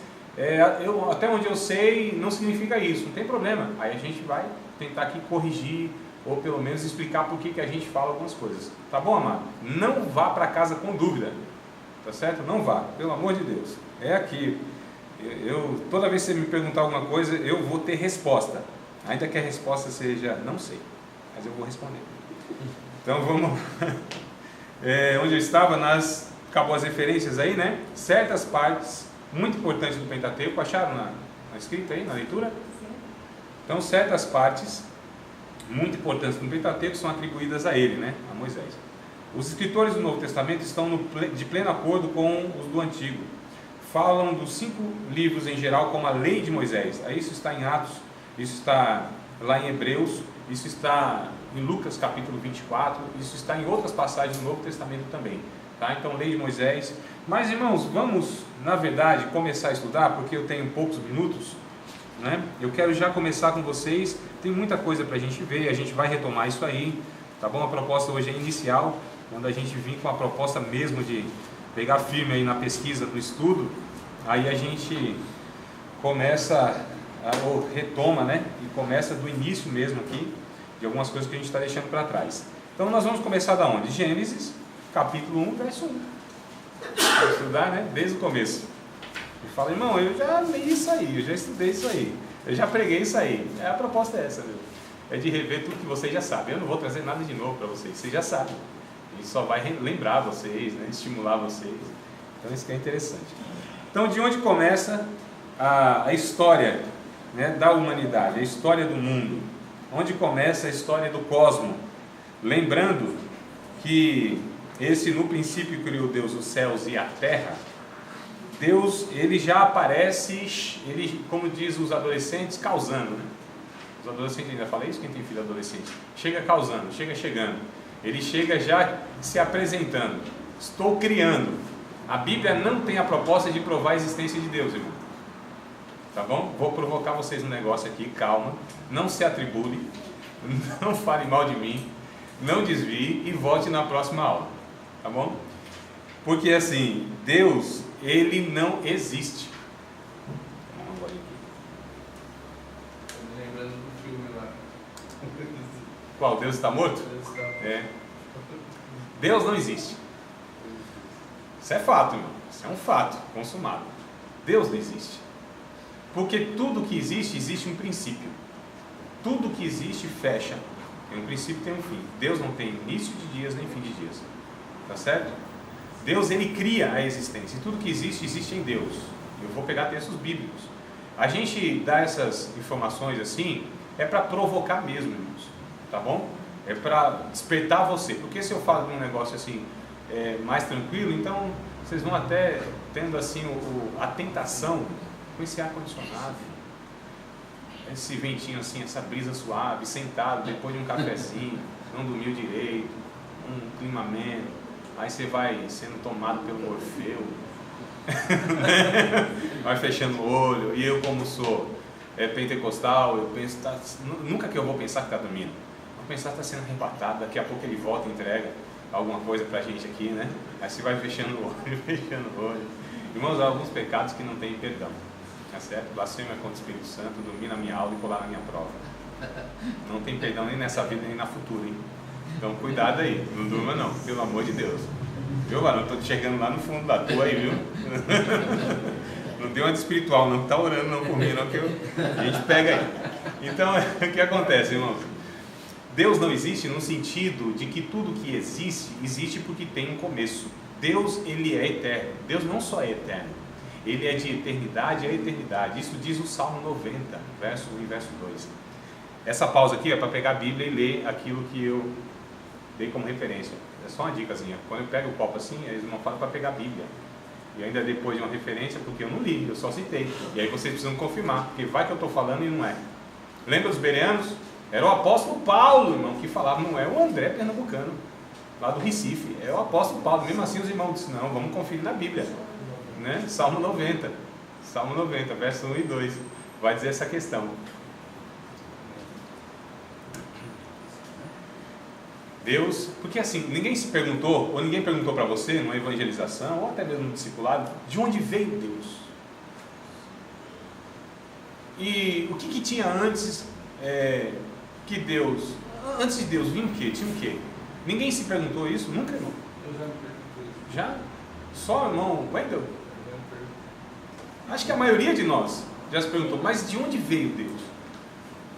até onde eu sei não significa isso, não tem problema. Aí a gente vai tentar aqui corrigir, ou pelo menos explicar por que a gente fala algumas coisas. Tá bom, amado? Não vá para casa com dúvida. tá certo? Não vá, pelo amor de Deus. É aqui. Toda vez que você me perguntar alguma coisa, eu vou ter resposta. Ainda que a resposta seja, não sei, mas eu vou responder. Então vamos onde eu estava, acabou as referências aí, né? Certas partes muito importantes do Pentateuco, acharam na escrita aí, na leitura? Sim. Então certas partes muito importantes do Pentateuco são atribuídas a ele, né? A Moisés. Os escritores do Novo Testamento estão de pleno acordo com os do Antigo. Falam dos 5 livros em geral como a lei de Moisés. Aí isso está em Atos, isso está lá em Hebreus, isso está em Lucas capítulo 24, isso está em outras passagens do Novo Testamento também. Tá? Então, lei de Moisés. Mas, irmãos, vamos, na verdade, começar a estudar, porque eu tenho poucos minutos, né? Eu quero já começar com vocês. Tem muita coisa para a gente ver, a gente vai retomar isso aí, tá bom? A proposta hoje é inicial, quando a gente vir com a proposta mesmo de pegar firme aí na pesquisa, no estudo, aí a gente começa, ou retoma, né? E começa do início mesmo aqui, de algumas coisas que a gente está deixando para trás. Então nós vamos começar da onde? Gênesis, capítulo 1, verso 1. Vamos estudar, né? Desde o começo. E fala, irmão, eu já li isso aí, eu já estudei isso aí, eu já preguei isso aí. A proposta é essa, viu? É de rever tudo que vocês já sabem. Eu não vou trazer nada de novo para vocês já sabem. A gente só vai lembrar vocês, né? Estimular vocês. Então isso que é interessante. Então, de onde começa a história, né, da humanidade, a história do mundo? Onde começa a história do cosmos? Lembrando que no princípio criou Deus os céus e a terra. Deus, ele já aparece, ele, como diz os adolescentes, causando, né? Os adolescentes, ainda fala isso, quem tem filho adolescente? Chega causando, chega chegando. Ele chega já se apresentando. Estou criando. A Bíblia não tem a proposta de provar a existência de Deus, irmão. Tá bom? Vou provocar vocês um negócio aqui, calma. Não se atribule, não fale mal de mim, não desvie e volte na próxima aula. Tá bom? Porque assim, Deus, ele não existe. Lembrando do filme lá. Qual? Deus está morto? Deus está morto. É. Deus não existe. Isso é fato, irmão. Isso é um fato consumado. Deus não existe. Porque tudo que existe, existe um princípio. Tudo que existe fecha. Tem um princípio e tem um fim. Deus não tem início de dias nem fim de dias. Tá certo? Deus, ele cria a existência. E tudo que existe, existe em Deus. Eu vou pegar textos bíblicos. A gente dá essas informações assim, é para provocar mesmo, irmãos. Tá bom? É para despertar você. Porque se eu falo de um negócio assim, mais tranquilo, então vocês vão até tendo assim a tentação com esse ar-condicionado, esse ventinho assim, essa brisa suave, sentado depois de um cafezinho, não dormiu direito, um clima ameno, aí você vai sendo tomado pelo Morfeu, vai fechando o olho, e eu como sou pentecostal, eu penso, nunca que eu vou pensar que está dormindo, vou pensar que está sendo arrebatado, daqui a pouco ele volta e entrega alguma coisa pra gente aqui, né? Aí você vai fechando o olho, fechando o olho. Irmãos, há alguns pecados que não têm perdão, tá certo? Blasfêmia contra o Espírito Santo, dormir na minha aula e colar na minha prova. Não tem perdão nem nessa vida, nem na futura, hein? Então cuidado aí, não durma não, pelo amor de Deus. Viu, mano? Eu tô chegando lá no fundo da tua aí, viu? Não deu uma de espiritual, não tá orando não por mim, não, que a gente pega aí. Então, o que acontece, irmãos? Deus não existe no sentido de que tudo que existe, existe porque tem um começo. Deus, ele é eterno. Deus não só é eterno, ele é de eternidade a eternidade. Isso diz o Salmo 90, verso 1 e verso 2. Essa pausa aqui é para pegar a Bíblia e ler aquilo que eu dei como referência. É só uma dicasinha. Quando eu pego o copo assim, eles não falam para pegar a Bíblia. E ainda depois de uma referência, porque eu não li, eu só citei. E aí vocês precisam confirmar, porque vai que eu estou falando e não é. Lembra dos bereanos? Era o apóstolo Paulo, irmão, que falava, não é o André Pernambucano, lá do Recife, é o apóstolo Paulo. Mesmo assim os irmãos disseram, não, vamos conferir na Bíblia, né? Salmo 90, verso 1 e 2, vai dizer essa questão. Deus, porque assim, ninguém se perguntou, ou ninguém perguntou para você, numa evangelização, ou até mesmo no discipulado, de onde veio Deus? E o que tinha antes que Deus, antes de Deus vinha o quê? Tinha o quê? Ninguém se perguntou isso? Nunca, irmão? Eu já me perguntei isso. Já? Só o irmão Wendel? Acho que a maioria de nós já se perguntou, mas de onde veio Deus?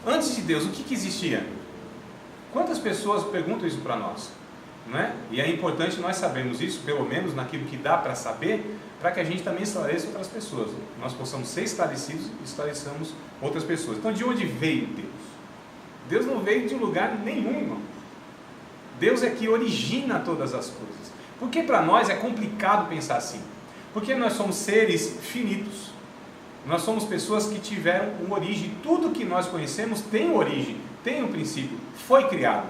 Antes de Deus, o que existia? Quantas pessoas perguntam isso para nós? Não é? E é importante nós sabermos isso, pelo menos naquilo que dá para saber, para que a gente também esclareça outras pessoas. Nós possamos ser esclarecidos e esclareçamos outras pessoas. Então, de onde veio Deus? Deus não veio de lugar nenhum, irmão. Deus é que origina todas as coisas. Porque para nós é complicado pensar assim? Porque nós somos seres finitos. Nós somos pessoas que tiveram uma origem. Tudo que nós conhecemos tem origem, tem um princípio, foi criado.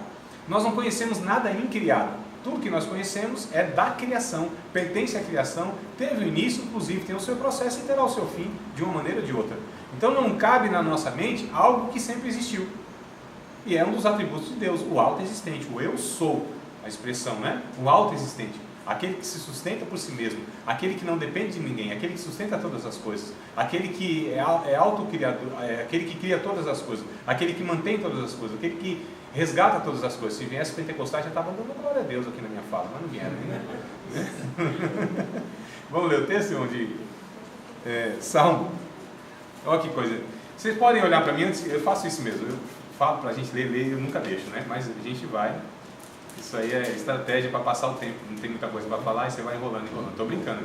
Nós não conhecemos nada incriado. Tudo que nós conhecemos é da criação, pertence à criação, teve o início, inclusive tem o seu processo e terá o seu fim de uma maneira ou de outra. Então não cabe na nossa mente algo que sempre existiu. E é um dos atributos de Deus, o autoexistente, o eu sou, a expressão, né? O autoexistente, aquele que se sustenta por si mesmo, aquele que não depende de ninguém, aquele que sustenta todas as coisas, aquele que é autocriador, aquele que cria todas as coisas, aquele que mantém todas as coisas, aquele que resgata todas as coisas. Se viesse pentecostais já estava dando glória a Deus aqui na minha fala, mas não vieram ainda. Vamos ler o texto onde Salmo. Olha que coisa. Vocês podem olhar para mim antes, eu faço isso mesmo, eu falo para a gente ler, eu nunca deixo, né? Mas a gente vai. Isso aí é estratégia para passar o tempo, não tem muita coisa para falar e você vai enrolando. Estou brincando.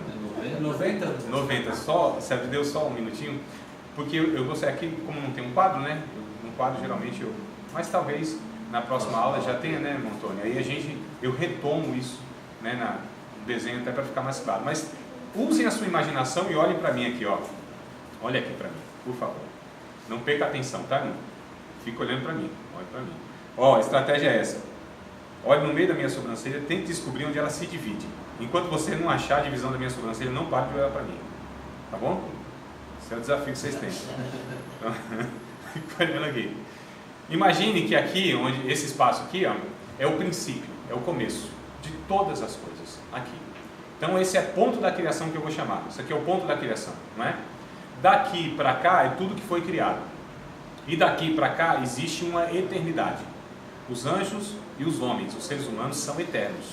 90? Só, serve de Deus, só um minutinho. Porque eu gostaria aqui, como não tem um quadro, né? Um quadro geralmente eu. Mas talvez na próxima aula já tenha, né, irmão Antônio? Aí eu retomo isso, né, no desenho até para ficar mais claro. Mas usem a sua imaginação e olhem para mim aqui, ó. Olha aqui para mim, por favor. Não perca a atenção, tá, irmão? Fica olhando para mim, olha para mim. Ó, a estratégia é essa. Olhe no meio da minha sobrancelha, tente descobrir onde ela se divide. Enquanto você não achar a divisão da minha sobrancelha, não pare de olhar para mim. Tá bom? Esse é o desafio que vocês têm. Então, fica olhando aqui. Imagine que aqui, onde esse espaço aqui, ó, é o princípio, é o começo de todas as coisas. Aqui. Então esse é ponto da criação que eu vou chamar. Isso aqui é o ponto da criação, não é? Daqui para cá é tudo que foi criado. E daqui para cá existe uma eternidade. Os anjos e os homens, os seres humanos, são eternos.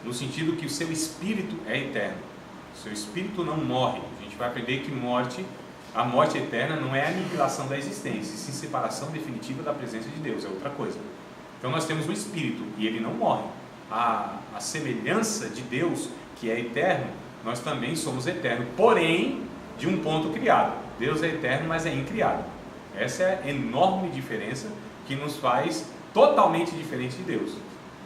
No sentido que o seu espírito é eterno. O seu espírito não morre. A gente vai aprender que a morte eterna não é a aniquilação da existência, e sim separação definitiva da presença de Deus, é outra coisa. Então nós temos um espírito e ele não morre. A semelhança de Deus, que é eterno, nós também somos eternos, porém de um ponto criado. Deus é eterno, mas é incriado. Essa é a enorme diferença que nos faz totalmente diferente de Deus.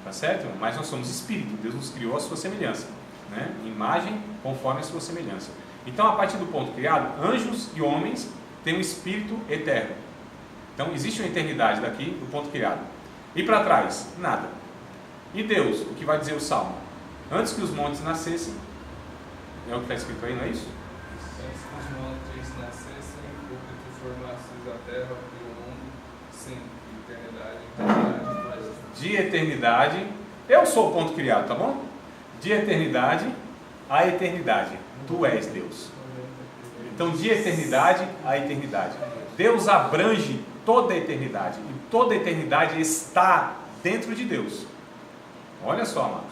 Tá certo? Mas nós somos espírito, Deus nos criou a sua semelhança, né? Imagem conforme a sua semelhança. Então, a partir do ponto criado, anjos e homens têm um espírito eterno. Então, existe uma eternidade daqui do ponto criado. E para trás? Nada. E Deus, o que vai dizer o Salmo? Antes que os montes nascessem, é o que está escrito aí, não é isso? Antes que os montes nascessem, o que tu formasses a terra e o mundo, sim, eternidade. De eternidade, eu sou o ponto criado, tá bom? De eternidade a eternidade, tu és Deus. Então, de eternidade a eternidade, Deus abrange toda a eternidade, e toda a eternidade está dentro de Deus. Olha só, amados,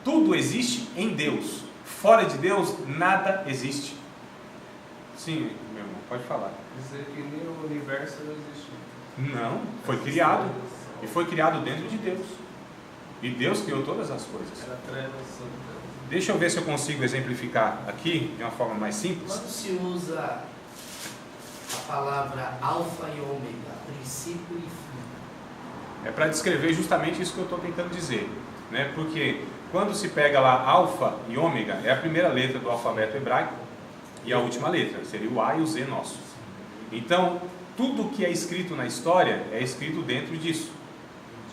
tudo existe em Deus, fora de Deus nada existe. Sim, meu irmão, pode falar. Dizer que nem o universo não existe. Não, foi criado, e foi criado dentro de Deus, e Deus criou todas as coisas. Era trevas. Deixa eu ver se eu consigo exemplificar aqui de uma forma mais simples. Quando se usa a palavra alfa e ômega, princípio e fim, É para descrever justamente isso que eu estou tentando dizer, né? Porque quando se pega lá alfa e ômega, é a primeira letra do alfabeto hebraico e a última letra, seria o A e o Z nosso. Então, tudo que é escrito na história é escrito dentro disso.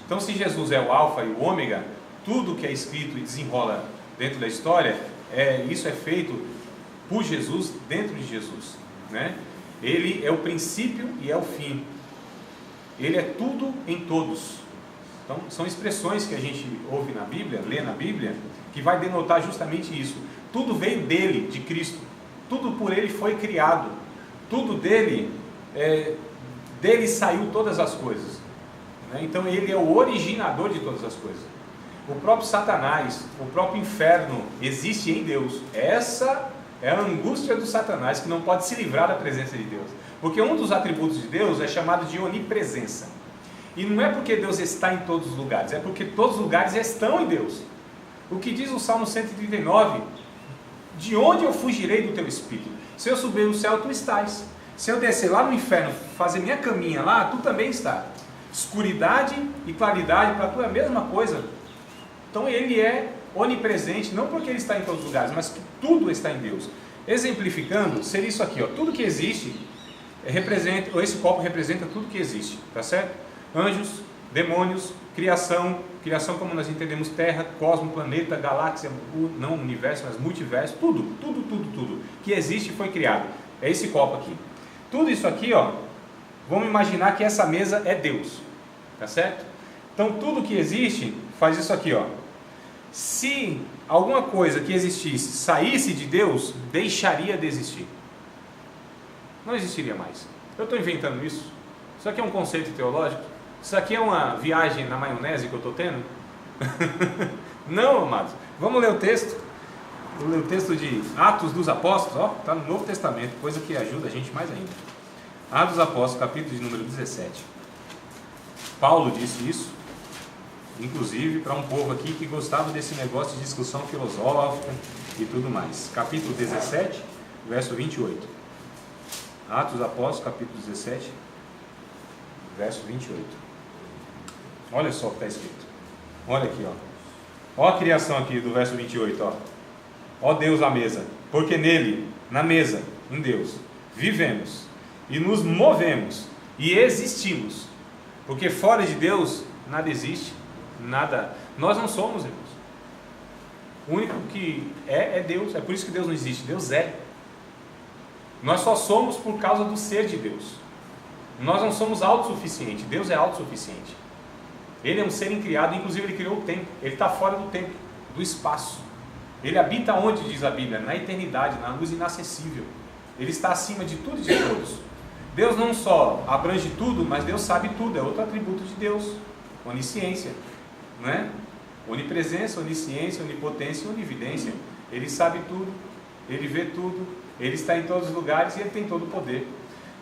Então, se Jesus é o alfa e o ômega, tudo que é escrito e desenrola dentro da história, isso é feito por Jesus, dentro de Jesus, né? Ele é o princípio e é o fim. Ele é tudo em todos. Então, são expressões que a gente ouve na Bíblia, lê na Bíblia, que vai denotar justamente isso. Tudo veio dele, de Cristo. Tudo por ele foi criado. Tudo dele saiu todas as coisas, né? Então, ele é o originador de todas as coisas. o próprio Satanás, o próprio inferno existe em Deus. Essa é a angústia do Satanás, que não pode se livrar da presença de Deus. Porque um dos atributos de Deus é chamado de onipresença. E não é porque Deus está em todos os lugares, é porque todos os lugares estão em Deus. O que diz o Salmo 139: de onde eu fugirei do teu espírito? Se eu subir no céu, tu estás. Se eu descer lá no inferno, fazer minha caminha lá, tu também está. Escuridade e claridade para tu é a mesma coisa. Então ele é onipresente, não porque ele está em todos os lugares, mas que tudo está em Deus. Exemplificando, seria isso aqui, ó, tudo que existe representa, ou esse copo representa tudo que existe, tá certo? Anjos, demônios, criação como nós entendemos, terra, cosmo, planeta, galáxia, não universo, mas multiverso, tudo que existe foi criado. É esse copo aqui. Tudo isso aqui, ó, vamos imaginar que essa mesa é Deus, tá certo? Então tudo que existe faz isso aqui, ó. Se alguma coisa que existisse saísse de Deus, deixaria de existir. Não existiria mais. Eu estou inventando isso? Isso aqui é um conceito teológico? Isso aqui é uma viagem na maionese que eu estou tendo? Não, amados. Vamos ler o texto. Vou ler o texto de Atos dos Apóstolos. Ó, está no Novo Testamento, coisa que ajuda a gente mais ainda. Atos dos Apóstolos, capítulo de número 17. Paulo disse isso, inclusive para um povo aqui que gostava desse negócio de discussão filosófica e tudo mais. Capítulo 17, verso 28. Atos dos Apóstolos, capítulo 17, verso 28. Olha só o que está escrito. Olha aqui, ó. Olha a criação aqui do verso 28, ó. Ó Deus à mesa, porque nele, na mesa, em Deus, vivemos e nos movemos e existimos. Porque fora de Deus, nada existe, nada. Nós não somos, irmãos. O único que é Deus. É por isso que Deus não existe. Deus é. Nós só somos por causa do ser de Deus. Nós não somos autossuficientes. Deus é autossuficiente. Ele é um ser incriado, inclusive ele criou o tempo. Ele está fora do tempo, do espaço. Ele habita onde, diz a Bíblia? Na eternidade, na luz inacessível. Ele está acima de tudo e de todos. Deus não só abrange tudo, mas Deus sabe tudo. É outro atributo de Deus. Onisciência, não é? Onipresença, onisciência, onipotência e onividência. Ele sabe tudo, ele vê tudo, ele está em todos os lugares e ele tem todo o poder.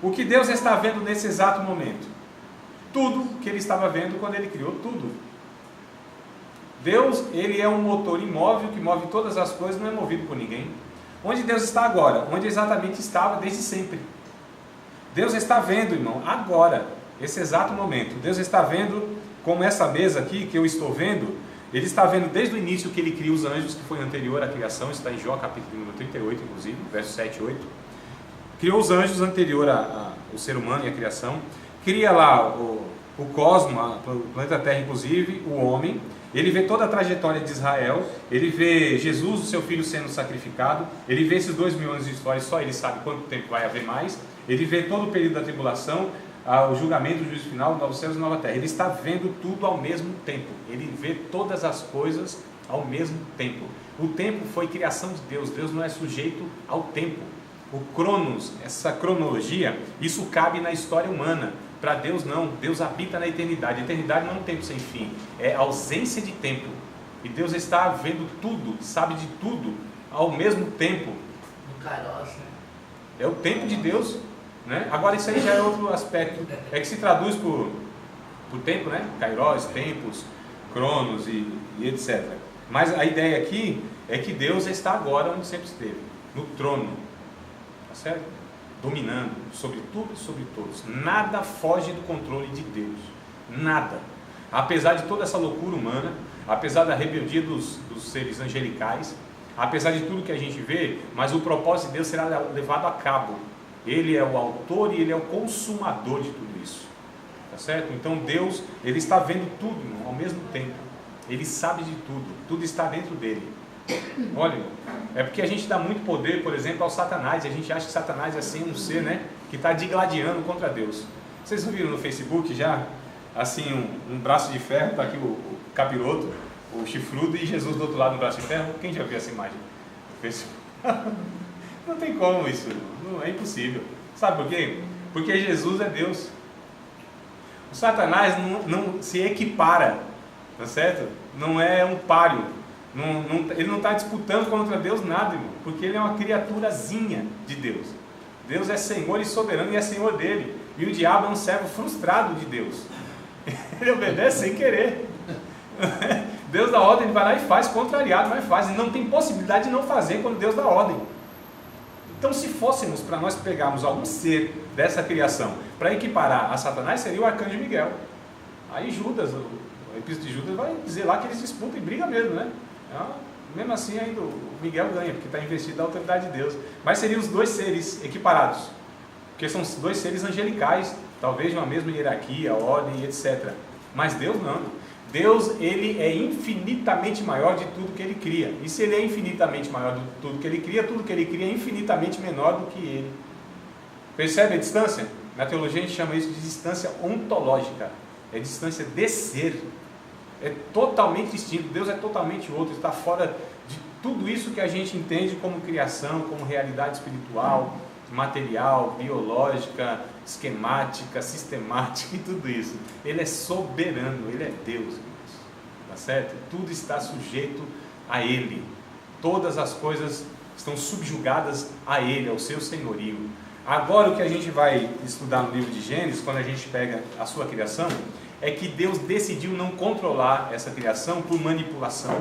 O que Deus está vendo nesse exato momento? Tudo que ele estava vendo quando ele criou tudo. Deus, ele é um motor imóvel que move todas as coisas, não é movido por ninguém. Onde Deus está agora? Onde exatamente estava desde sempre. Deus está vendo, irmão, agora, esse exato momento. Deus está vendo como essa mesa aqui que eu estou vendo. Ele está vendo desde o início que ele cria os anjos, que foi anterior à criação. Isso está em Jó, capítulo número 38, inclusive, versos 7 e 8. Criou os anjos anterior ao ser humano e à criação. Cria lá o cosmo, o planeta Terra, inclusive, o homem. Ele vê toda a trajetória de Israel. Ele vê Jesus, o seu filho, sendo sacrificado. Ele vê esses 2000 anos de história, só ele sabe quanto tempo vai haver mais. Ele vê todo o período da tribulação, o julgamento, o juízo final, novos céus e nova terra. Ele está vendo tudo ao mesmo tempo. Ele vê todas as coisas ao mesmo tempo. O tempo foi criação de Deus. Deus não é sujeito ao tempo. O cronos, essa cronologia, isso cabe na história humana. Para Deus não. Deus habita na eternidade. A eternidade não é um tempo sem fim. É ausência de tempo. E Deus está vendo tudo, sabe de tudo ao mesmo tempo. No Kairos, né? É o tempo de Deus. Né? Agora isso aí já é outro aspecto, é que se traduz por tempo, né? Kairos, tempos, cronos e etc. Mas a ideia aqui é que Deus está agora onde sempre esteve, no trono, tá certo? Dominando sobre tudo e sobre todos. Nada foge do controle de Deus, nada. Apesar de toda essa loucura humana, apesar da rebeldia dos seres angelicais, apesar de tudo que a gente vê, mas o propósito de Deus será levado a cabo. Ele é o autor e ele é o consumador de tudo isso, tá certo? Então Deus, ele está vendo tudo, irmão, ao mesmo tempo. Ele sabe de tudo, tudo está dentro dele. Olha, é porque a gente dá muito poder, por exemplo, ao Satanás. A gente acha que Satanás é assim um ser, né, que está digladiando contra Deus. Vocês não viram no Facebook já, assim, um braço de ferro, está aqui o capiroto, o chifrudo e Jesus do outro lado no braço de ferro? Quem já viu essa imagem no Facebook? Não tem como isso, não, é impossível. Sabe por quê? Porque Jesus é Deus. O Satanás não se equipara tá certo? Não é um páreo. Ele não está disputando contra Deus nada, irmão, porque ele é uma criaturazinha de Deus. Deus é Senhor e soberano e é Senhor dele. E o diabo é um servo frustrado de Deus. Ele obedece sem querer. Deus dá ordem, ele vai lá e faz, contrariado, mas faz. E não tem possibilidade de não fazer quando Deus dá ordem. Então, se fôssemos para nós pegarmos algum ser dessa criação para equiparar a Satanás, seria o arcanjo Miguel. Aí Judas, o epístolo de Judas vai dizer lá que eles disputam e brigam mesmo, né? Mesmo assim, ainda o Miguel ganha, porque está investido da autoridade de Deus. Mas seriam os dois seres equiparados, porque são dois seres angelicais, talvez de uma mesma hierarquia, ordem, etc. Mas Deus não. Deus, ele é infinitamente maior de tudo que ele cria. E se ele é infinitamente maior de tudo que ele cria é infinitamente menor do que ele. Percebe a distância? Na teologia a gente chama isso de distância ontológica. É distância de ser. É totalmente distinto. Deus é totalmente outro. Está fora de tudo isso que a gente entende como criação, como realidade espiritual, material, biológica, esquemática, sistemática e tudo isso. Ele é soberano, ele é Deus, tá certo? Tudo está sujeito a ele. Todas as coisas estão subjugadas a ele, ao seu senhorio. Agora o que a gente vai estudar no livro de Gênesis, quando a gente pega a sua criação, é que Deus decidiu não controlar essa criação por manipulação,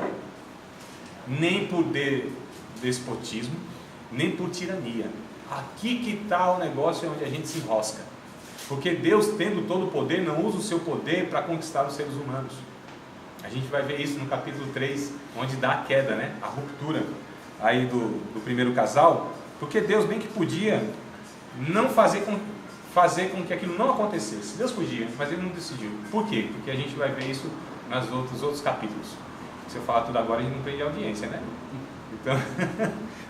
nem por despotismo, nem por tirania. Aqui que está o negócio onde a gente se enrosca. Porque Deus, tendo todo o poder, não usa o seu poder para conquistar os seres humanos. A gente vai ver isso no capítulo 3, onde dá a queda, né? A ruptura aí do primeiro casal. Porque Deus bem que podia não fazer com que aquilo não acontecesse. Deus podia, mas Ele não decidiu. Por quê? Porque a gente vai ver isso nos outros capítulos. Se eu falar tudo agora, a gente não perde a audiência, né? Então...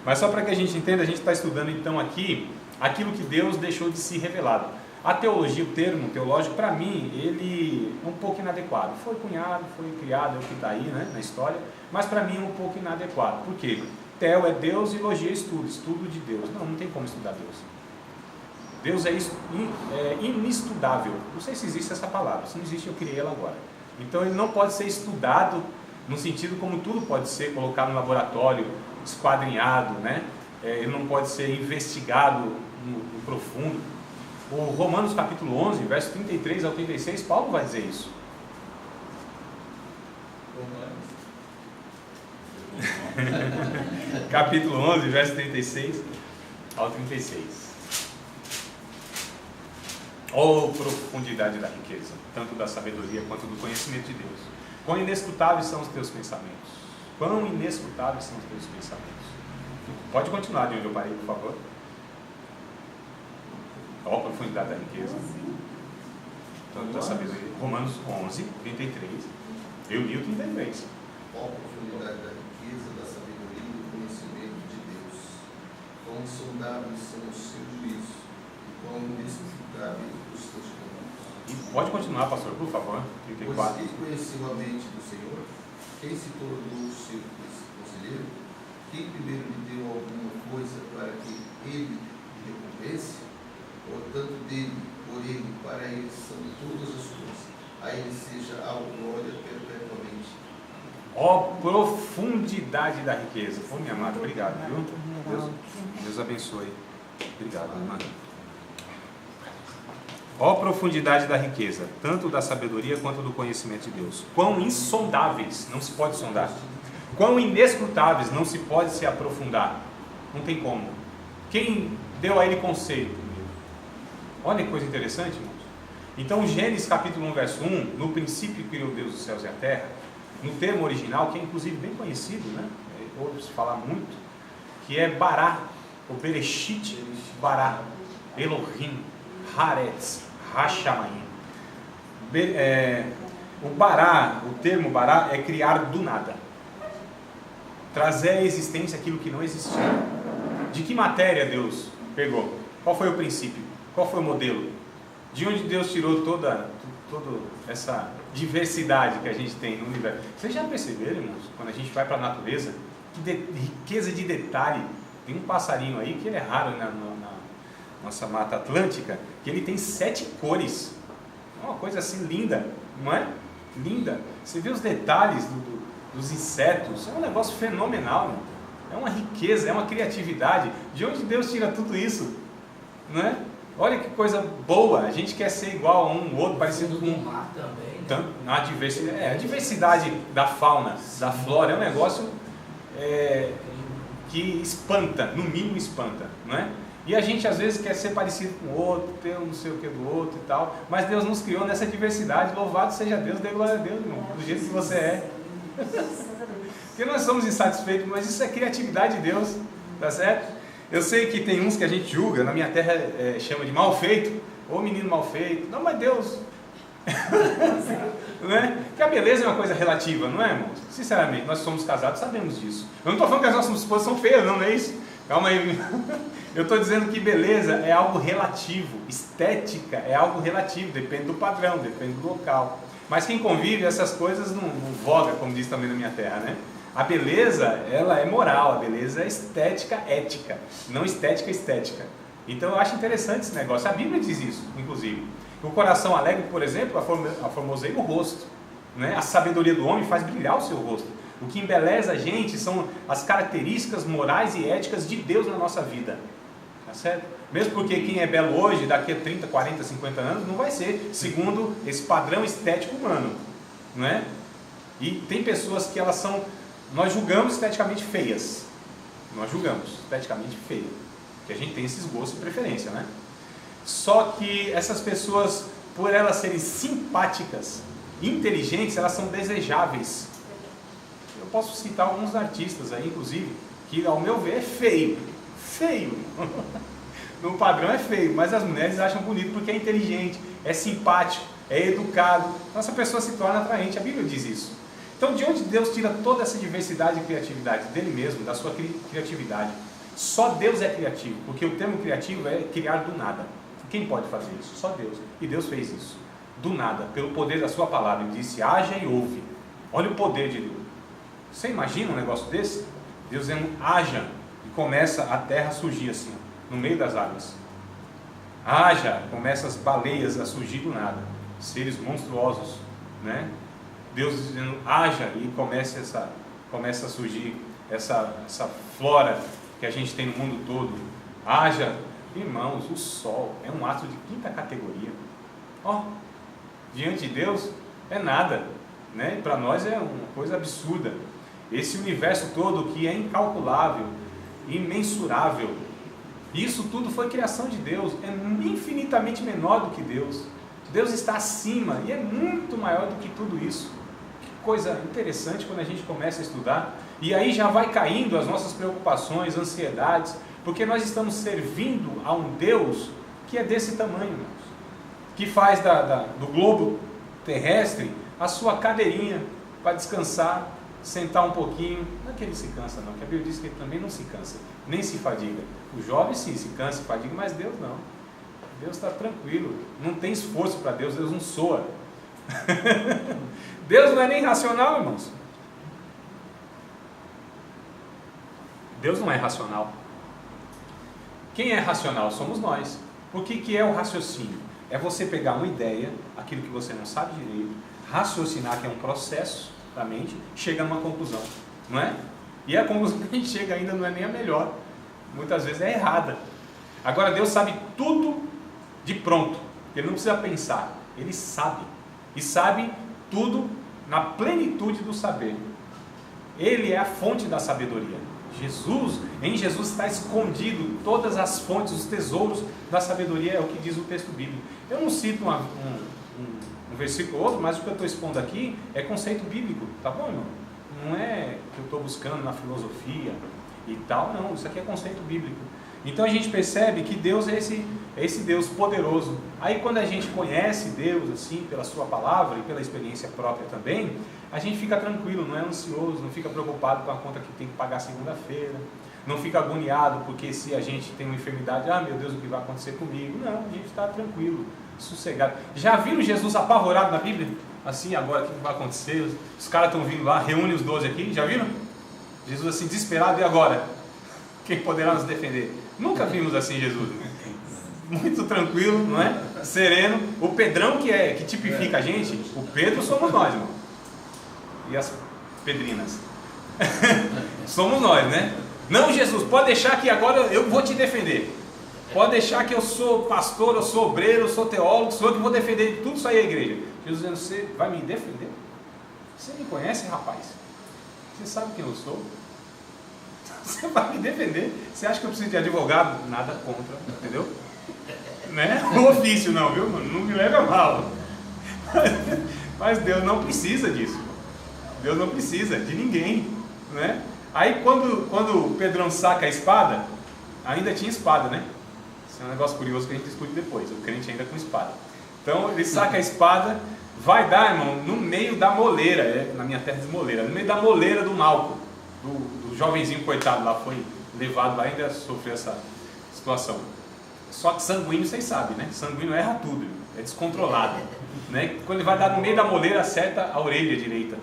Mas só para que a gente entenda, a gente está estudando então aqui aquilo que Deus deixou de se revelar. A teologia, o termo teológico, para mim, ele é um pouco inadequado. Foi cunhado, foi criado, é o que está aí, né, na história, mas para mim é um pouco inadequado. Por quê? Teo é Deus e logia é estudo de Deus. Não tem como estudar Deus. Deus é inestudável. Não sei se existe essa palavra, se não existe eu criei ela agora. Então ele não pode ser estudado no sentido como tudo pode ser colocado no laboratório, esquadrinhado, né? Ele não pode ser investigado no profundo. O Romanos capítulo 11, verso 33 ao 36, Paulo vai dizer isso. Capítulo 11, verso 36 ao 36. Oh, profundidade da riqueza, tanto da sabedoria quanto do conhecimento de Deus. Quão inescrutáveis são os teus pensamentos. Quão inescrutáveis são os teus pensamentos. Pode continuar de onde eu parei, por favor. Ó, a profundidade da riqueza. Tanto da sabedoria. Romanos 11, 33. Eu li o 33. Ó, a profundidade da riqueza, da sabedoria e do conhecimento de Deus. Quão insondáveis são os seus juízos e quão inexplicáveis os seus caminhos. E pode continuar, pastor, por favor. 34. Pois quem conheceu a mente do Senhor? Quem se tornou o seu conselheiro? Quem primeiro lhe deu alguma coisa para que ele lhe recompense? Portanto, dele, por ele, para ele são todas as coisas. A ele seja a glória perpetuamente. Ó, profundidade da riqueza. Ô, minha amada, obrigado, viu? Deus abençoe. Obrigado, irmã. Ó, profundidade da riqueza, tanto da sabedoria quanto do conhecimento de Deus. Quão insondáveis, não se pode sondar. Quão inescrutáveis, não se pode se aprofundar. Não tem como. Quem deu a ele conselho primeiro? Olha que coisa interessante, irmãos. Então, Gênesis capítulo 1, verso 1, no princípio criou Deus os céus e a terra, no termo original, que é inclusive bem conhecido, né? Ouve-se falar muito, que é Bará, ou Bereshit Bará, Elohim, Haaretz, Hashamayim. O Bará, o termo Bará é criar do nada. Trazer à existência aquilo que não existia. De que matéria Deus pegou? Qual foi o princípio? Qual foi o modelo? De onde Deus tirou toda essa diversidade que a gente tem no universo? Vocês já perceberam, irmãos, quando a gente vai para a natureza, que riqueza de detalhe. Tem um passarinho aí, que ele é raro na nossa Mata Atlântica, que ele tem 7 cores. É uma coisa assim linda, não é? linda. Você vê os detalhes dos insetos, é um negócio fenomenal, né? É uma riqueza, é uma criatividade. De onde Deus tira tudo isso? Não é? Olha que coisa boa, a gente quer ser igual a um outro, parecido com o mar também, né? A diversidade da fauna, da flora, é um negócio que espanta, no mínimo espanta, não é? E a gente às vezes quer ser parecido com o outro, ter um não sei o que do outro e tal, mas Deus nos criou nessa diversidade, louvado seja Deus, dê glória a Deus, irmão, do jeito que você é. Porque nós somos insatisfeitos, mas isso é criatividade de Deus, tá certo? Eu sei que tem uns que a gente julga, na minha terra chama de mal feito, ou menino mal feito, não, mas Deus... Não é? Porque a beleza é uma coisa relativa, não é, irmãos? Sinceramente, nós somos casados, sabemos disso. Eu não estou falando que as nossas esposas são feias, não é isso? Calma aí. Eu estou dizendo que beleza é algo relativo, estética é algo relativo, depende do padrão, depende do local. Mas quem convive, essas coisas não voga, como diz também na minha terra, né? A beleza, ela é moral, a beleza é estética, ética, não estética, estética. Então eu acho interessante esse negócio, a Bíblia diz isso, inclusive. O coração alegre, por exemplo, aformoseia o rosto, né? A sabedoria do homem faz brilhar o seu rosto. O que embeleza a gente são as características morais e éticas de Deus na nossa vida. Tá certo? Mesmo porque quem é belo hoje, daqui a 30, 40, 50 anos, não vai ser segundo esse padrão estético humano, não é? E tem pessoas que elas são, nós julgamos esteticamente feias. Nós julgamos esteticamente feio. Porque a gente tem esses gostos e preferência, né? Só que essas pessoas, por elas serem simpáticas, inteligentes, elas são desejáveis. Eu posso citar alguns artistas aí, inclusive, que ao meu ver é feio. Feio. No padrão é feio, mas as mulheres acham bonito porque é inteligente, é simpático, é educado. Então essa pessoa se torna atraente, a Bíblia diz isso. Então de onde Deus tira toda essa diversidade e criatividade? Dele mesmo, da sua criatividade. Só Deus é criativo, porque o termo criativo é criar do nada. Quem pode fazer isso? Só Deus. E Deus fez isso. Do nada, pelo poder da sua palavra. Ele disse, haja e ouve. Olha o poder de Deus. Você imagina um negócio desse? Deus dizendo, haja. E começa a terra a surgir assim, no meio das águas. Haja, começa as baleias a surgir do nada. Seres monstruosos, né? Deus dizendo, haja, e começa a surgir essa flora que a gente tem no mundo todo. Haja. Irmãos, o sol é um astro de quinta categoria. Diante de Deus é nada, né? Para nós é uma coisa absurda. Esse universo todo que é incalculável, imensurável, isso tudo foi criação de Deus, é infinitamente menor do que Deus. Deus está acima e é muito maior do que tudo isso. Que coisa interessante quando a gente começa a estudar. E aí já vai caindo as nossas preocupações, ansiedades, porque nós estamos servindo a um Deus que é desse tamanho, irmãos, que faz do globo terrestre a sua cadeirinha para descansar, sentar um pouquinho. Não é que ele se cansa não, que a Bíblia diz que ele também não se cansa, nem se fadiga. O jovem sim, se cansa e fadiga, mas Deus não. Deus está tranquilo, não tem esforço para Deus, Deus não soa. Deus não é nem racional, irmãos. Deus não é racional. Quem é racional somos nós. O que é o raciocínio? É você pegar uma ideia, aquilo que você não sabe direito, raciocinar, que é um processo da mente, chega numa conclusão, não é? E a conclusão que a gente chega ainda não é nem a melhor, muitas vezes é errada. Agora Deus sabe tudo de pronto, Ele não precisa pensar, Ele sabe, e sabe tudo na plenitude do saber. Ele é a fonte da sabedoria. Em Jesus está escondido todas as fontes, os tesouros da sabedoria, é o que diz o texto bíblico. Eu não cito um versículo ou outro, mas o que eu estou expondo aqui é conceito bíblico, tá bom, irmão? Não é que eu estou buscando na filosofia e tal, não, isso aqui é conceito bíblico. Então a gente percebe que Deus é esse Deus poderoso. Aí quando a gente conhece Deus assim, pela sua palavra e pela experiência própria também, a gente fica tranquilo, não é ansioso, não fica preocupado com a conta que tem que pagar segunda-feira, não fica agoniado porque se a gente tem uma enfermidade, meu Deus, o que vai acontecer comigo? Não, a gente está tranquilo, sossegado. Já viram Jesus apavorado na Bíblia? Assim, agora o que vai acontecer? Os caras estão vindo lá, reúne os 12 aqui, já viram? Jesus assim, desesperado, e agora? Quem poderá nos defender? Nunca vimos assim Jesus, muito tranquilo, não é? sereno. O Pedrão que tipifica a gente, o Pedro somos nós, irmão. E as pedrinas. Somos nós, né? Não, Jesus, pode deixar que agora eu vou te defender. Pode deixar que eu sou pastor, eu sou obreiro, eu sou teólogo, sou eu que vou defender tudo isso aí a igreja. Jesus dizendo, você vai me defender? Você me conhece, rapaz? Você sabe quem eu sou? Você vai me defender? Você acha que eu preciso de advogado? Nada contra, entendeu? Né? O ofício não, viu? Não me leva a mal. Mas Deus não precisa disso. Deus não precisa de ninguém, né? Aí quando o Pedrão saca a espada, ainda tinha espada, né? Isso é um negócio curioso que a gente discute depois, o crente ainda com espada. Então ele saca a espada, vai dar, irmão, no meio da moleira, na minha terra diz moleira, no meio da moleira do Malco, do jovenzinho coitado lá, foi levado lá e ainda sofreu essa situação. Só que sanguíneo, vocês sabem, né? Sanguíneo erra tudo, é descontrolado, né? Quando ele vai dar no meio da moleira, acerta a orelha direita.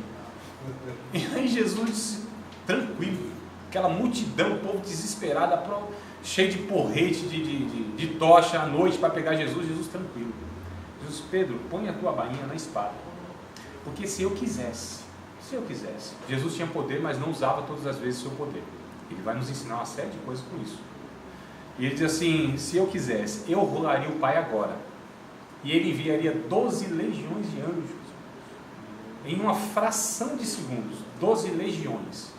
E aí Jesus disse, tranquilo, aquela multidão, o povo desesperado, cheio de porrete, de tocha à noite para pegar Jesus. Jesus tranquilo. Jesus, Pedro, põe a tua bainha na espada, porque se eu quisesse, Jesus tinha poder, mas não usava todas as vezes o seu poder. Ele vai nos ensinar uma série de coisas com isso. E ele diz assim, se eu quisesse, eu rogaria o Pai agora, e ele enviaria 12 legiões de anjos, em uma fração de segundos, 12 legiões.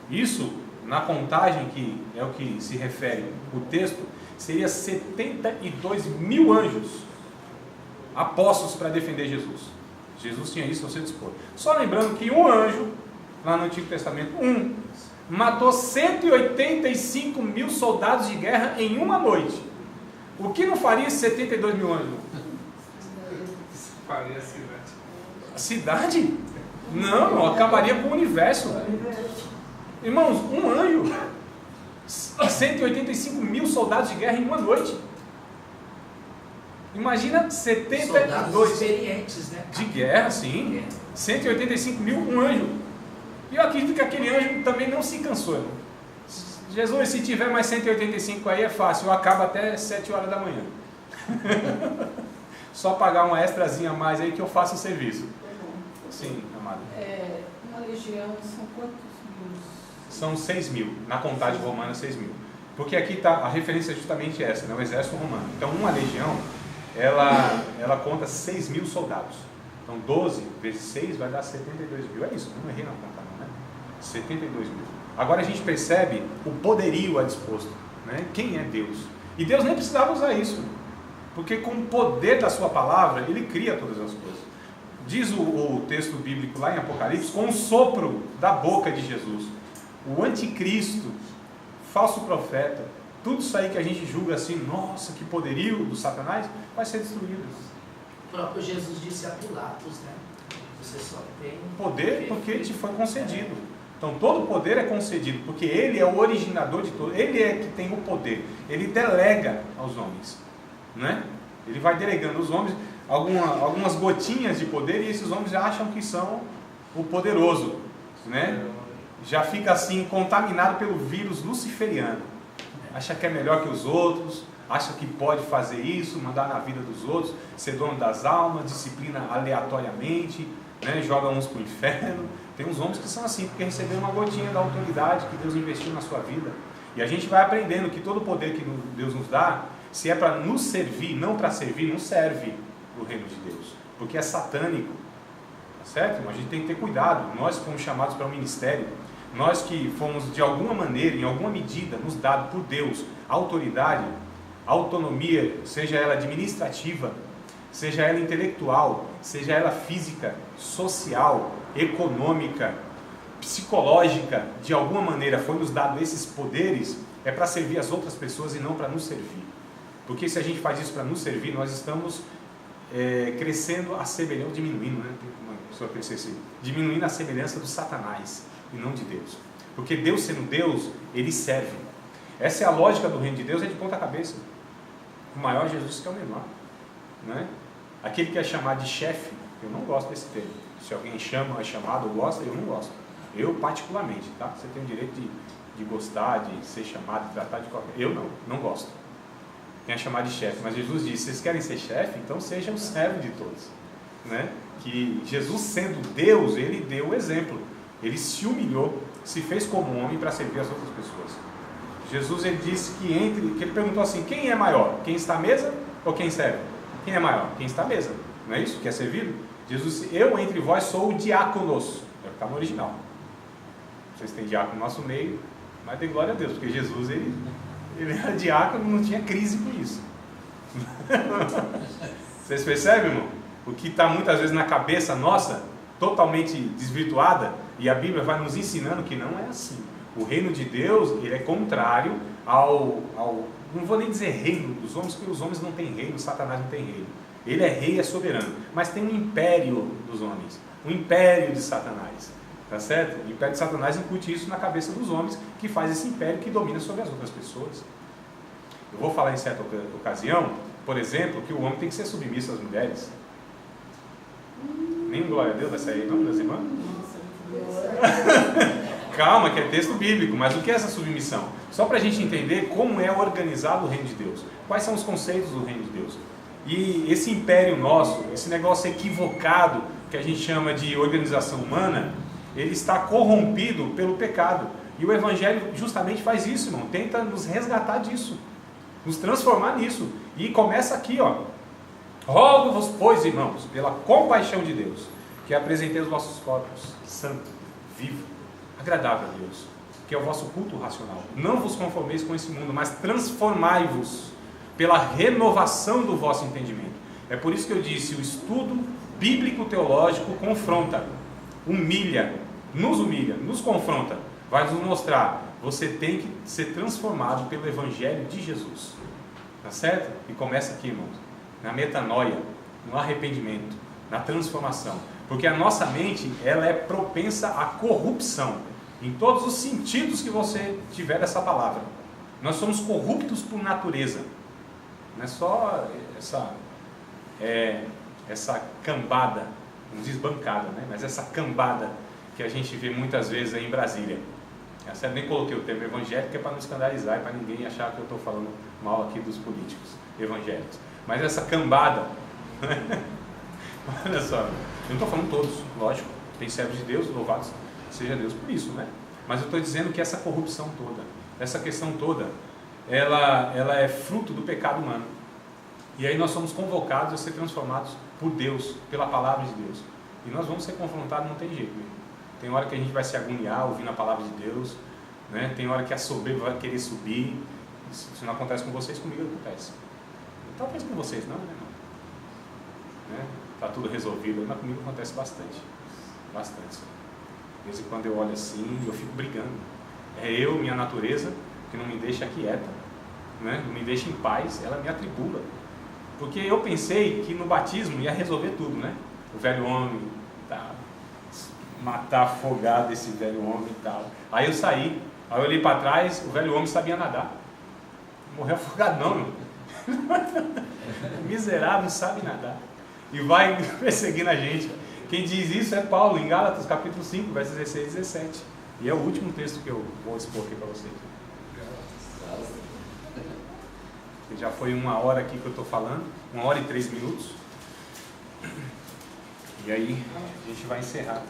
Isso, na contagem que é o que se refere o texto, seria 72 mil anjos apostos para defender Jesus. Jesus tinha isso ao seu dispor. Só lembrando que um anjo, lá no Antigo Testamento, matou 185 mil soldados de guerra em uma noite. O que não faria 72 mil anjos? Faria a cidade. A cidade? Não, acabaria com o universo. Irmãos, um anjo, 185 mil soldados de guerra em uma noite. Imagina 72 soldados experientes, né? de guerra, sim. 185 mil, um anjo. E eu acredito que aquele anjo também não se cansou, irmão. Jesus, se tiver mais 185 aí é fácil, eu acabo até 7 horas da manhã. Só pagar uma extrazinha a mais aí que eu faço o serviço. Sim, amado. Uma legião são quantos mil? São 6 mil, na contagem romana 6 mil. Porque aqui está a referência é justamente essa, né? O exército romano. Então uma legião, ela conta 6 mil soldados. Então 12 vezes 6 vai dar 72 mil. É isso, não errei na conta não, né? 72 mil. Agora a gente percebe o poderio a disposto, né? Quem é Deus? E Deus nem precisava usar isso, porque com o poder da sua palavra, Ele cria todas as coisas. Diz o texto bíblico lá em Apocalipse, com o sopro da boca de Jesus, o anticristo, falso profeta, tudo isso aí que a gente julga assim, nossa, que poderio do Satanás, vai ser destruído. O próprio Jesus disse a Pilatos, né? Você só tem poder porque te foi concedido. Então todo poder é concedido, porque Ele é o originador de tudo, Ele é que tem o poder, Ele delega aos homens, né? Ele vai delegando aos homens algumas gotinhas de poder, e esses homens já acham que são o poderoso, né? Já fica assim contaminado pelo vírus luciferiano, acha que é melhor que os outros, acha que pode fazer isso, mandar na vida dos outros, ser dono das almas, disciplina aleatoriamente, né? Joga uns para o inferno. Tem uns homens que são assim, porque receberam uma gotinha da autoridade que Deus investiu na sua vida. E a gente vai aprendendo que todo o poder que Deus nos dá, se é para nos servir, não para servir, não serve o reino de Deus, porque é satânico, tá certo? A gente tem que ter cuidado. Nós que fomos chamados para o ministério, nós que fomos de alguma maneira, em alguma medida, nos dado por Deus autoridade, autonomia, seja ela administrativa, seja ela intelectual, seja ela física, social, econômica, psicológica, de alguma maneira foi nos dado esses poderes, é para servir as outras pessoas e não para nos servir. Porque se a gente faz isso para nos servir, nós estamos crescendo a semelhança, diminuindo, né? Uma pessoa pensa assim, diminuindo a semelhança do Satanás e não de Deus. Porque Deus sendo Deus, Ele serve. Essa é a lógica do reino de Deus, é de ponta cabeça. O maior é Jesus que é o menor, né? Aquele que é chamado de chefe, eu não gosto desse termo. Se alguém chama, é chamado ou gosta, eu não gosto. Eu particularmente, tá? Você tem o direito de gostar, de ser chamado, de tratar de qualquer... Eu não gosto. quem é chamado de chefe. Mas Jesus disse, vocês querem ser chefe? Então sejam servo de todos. Né? Que Jesus, sendo Deus, ele deu o exemplo. Ele se humilhou, se fez como um homem para servir as outras pessoas. Jesus, ele disse que ele perguntou assim, quem é maior? Quem está à mesa ou quem serve? Quem é maior? Quem está à mesa. Não é isso? Que é servido? Jesus disse, eu entre vós sou o diáconos. É o que está no original. Vocês têm diácono no nosso meio, mas dê glória a Deus, porque Jesus, ele era diácono, não tinha crise com isso. Vocês percebem, irmão? O que está muitas vezes na cabeça nossa, totalmente desvirtuada, e a Bíblia vai nos ensinando que não é assim. O reino de Deus, ele é contrário ao não vou nem dizer reino dos homens, porque os homens não têm reino, Satanás não tem reino. Ele é rei, é soberano, mas tem um império dos homens, um império de Satanás, tá certo? O império de Satanás incute isso na cabeça dos homens, que faz esse império que domina sobre as outras pessoas. Eu vou falar em certa ocasião, por exemplo, que o homem tem que ser submisso às mulheres. Nem glória a Deus vai sair, não, meus irmãos? Calma, que é texto bíblico, mas o que é essa submissão? Só para a gente entender como é organizado o reino de Deus. Quais são os conceitos do reino de Deus? E esse império nosso, esse negócio equivocado, que a gente chama de organização humana, ele está corrompido pelo pecado. E o Evangelho justamente faz isso, irmão. Tenta nos resgatar disso, nos transformar nisso. E começa aqui, ó. Rogo-vos, pois, irmãos, pela compaixão de Deus, que apresentei os vossos corpos santo, vivo, agradável a Deus, que é o vosso culto racional. Não vos conformeis com esse mundo, mas transformai-vos pela renovação do vosso entendimento. É por isso que eu disse, o estudo bíblico-teológico confronta, humilha, nos confronta, vai nos mostrar, você tem que ser transformado pelo Evangelho de Jesus. Tá certo? E começa aqui, irmãos, na metanoia, no arrependimento, na transformação. Porque a nossa mente, ela é propensa à corrupção, em todos os sentidos que você tiver dessa palavra. Nós somos corruptos por natureza. Não é só essa cambada, não diz bancada, né? Mas essa cambada que a gente vê muitas vezes aí em Brasília. Eu nem coloquei o termo evangélico, é para não escandalizar e para ninguém achar que eu estou falando mal aqui dos políticos evangélicos. Mas essa cambada, olha só, eu não estou falando todos, lógico, tem servos de Deus, louvados seja Deus por isso, né? Mas eu estou dizendo que essa corrupção toda, essa questão toda, ela é fruto do pecado humano. E aí nós somos convocados a ser transformados por Deus, pela palavra de Deus. E nós vamos ser confrontados, não tem jeito, né? Tem hora que a gente vai se agoniar ouvindo a palavra de Deus, né? Tem hora que a soberba vai querer subir. Se não acontece com vocês, comigo acontece. Talvez com vocês não, né? Tá tudo resolvido, mas comigo acontece bastante. Bastante. De vez em quando eu olho assim e eu fico brigando. É eu, minha natureza, que não me deixa quieta, né? Não me deixa em paz, ela me atribula. Porque eu pensei que no batismo ia resolver tudo, né? O velho homem, tá, matar afogado esse velho homem e tal. Aí eu saí, aí eu olhei para trás, o velho homem sabia nadar. Não morreu afogado não, meu. Miserável, sabe nadar. E vai perseguindo a gente. Quem diz isso é Paulo, em Gálatas capítulo 5, versos 16 e 17. E é o último texto que eu vou expor aqui para vocês. Já foi 1 hora aqui que eu estou falando, 1 hora e 3 minutos. E aí a gente vai encerrar.